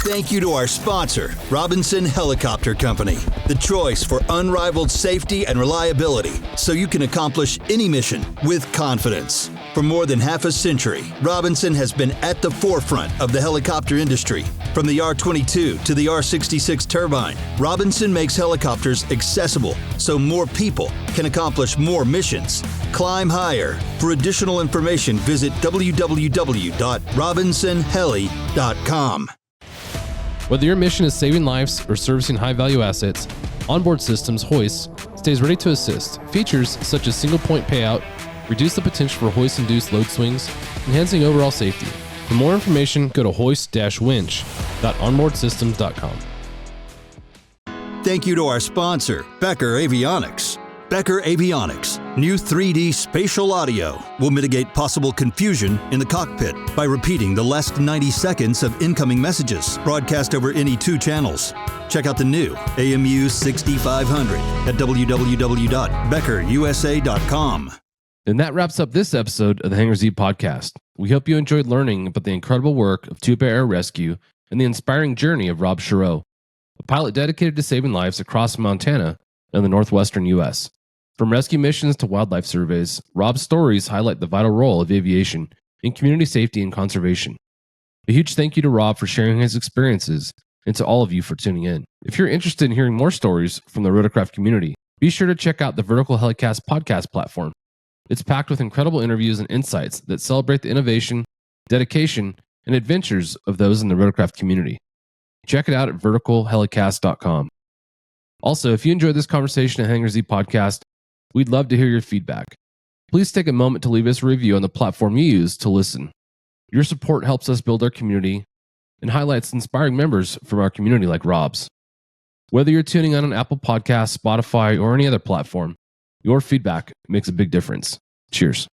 Thank you to our sponsor, Robinson Helicopter Company, the choice for unrivaled safety and reliability, so you can accomplish any mission with confidence. For more than half a century, Robinson has been at the forefront of the helicopter industry. From the R-22 to the R-66 turbine, Robinson makes helicopters accessible so more people can accomplish more missions. Climb higher. For additional information, visit www.robinsonheli.com. Whether your mission is saving lives or servicing high-value assets, Onboard Systems Hoist stays ready to assist. Features such as single-point payout reduce the potential for hoist-induced load swings, enhancing overall safety. For more information, go to hoist-winch.onboardsystems.com. Thank you to our sponsor, Becker Avionics. Becker Avionics, new 3D spatial audio will mitigate possible confusion in the cockpit by repeating the last 90 seconds of incoming messages broadcast over any 2 channels. Check out the new AMU 6500 at www.beckerusa.com. And that wraps up this episode of the Hangar Z Podcast. We hope you enjoyed learning about the incredible work of Two Bear Air Rescue and the inspiring journey of Rob Cherot, a pilot dedicated to saving lives across Montana and the Northwestern U.S. From rescue missions to wildlife surveys, Rob's stories highlight the vital role of aviation in community safety and conservation. A huge thank you to Rob for sharing his experiences and to all of you for tuning in. If you're interested in hearing more stories from the rotorcraft community, be sure to check out the Vertical Helicast podcast platform. It's packed with incredible interviews and insights that celebrate the innovation, dedication, and adventures of those in the rotorcraft community. Check it out at verticalhelicast.com. Also, if you enjoyed this conversation at Hangar Z Podcast, We'd love to hear your feedback. Please take a moment to leave us a review on the platform you use to listen. Your support helps us build our community and highlights inspiring members from our community like Rob's. Whether you're tuning on Apple Podcasts, Spotify, or any other platform, your feedback makes a big difference. Cheers.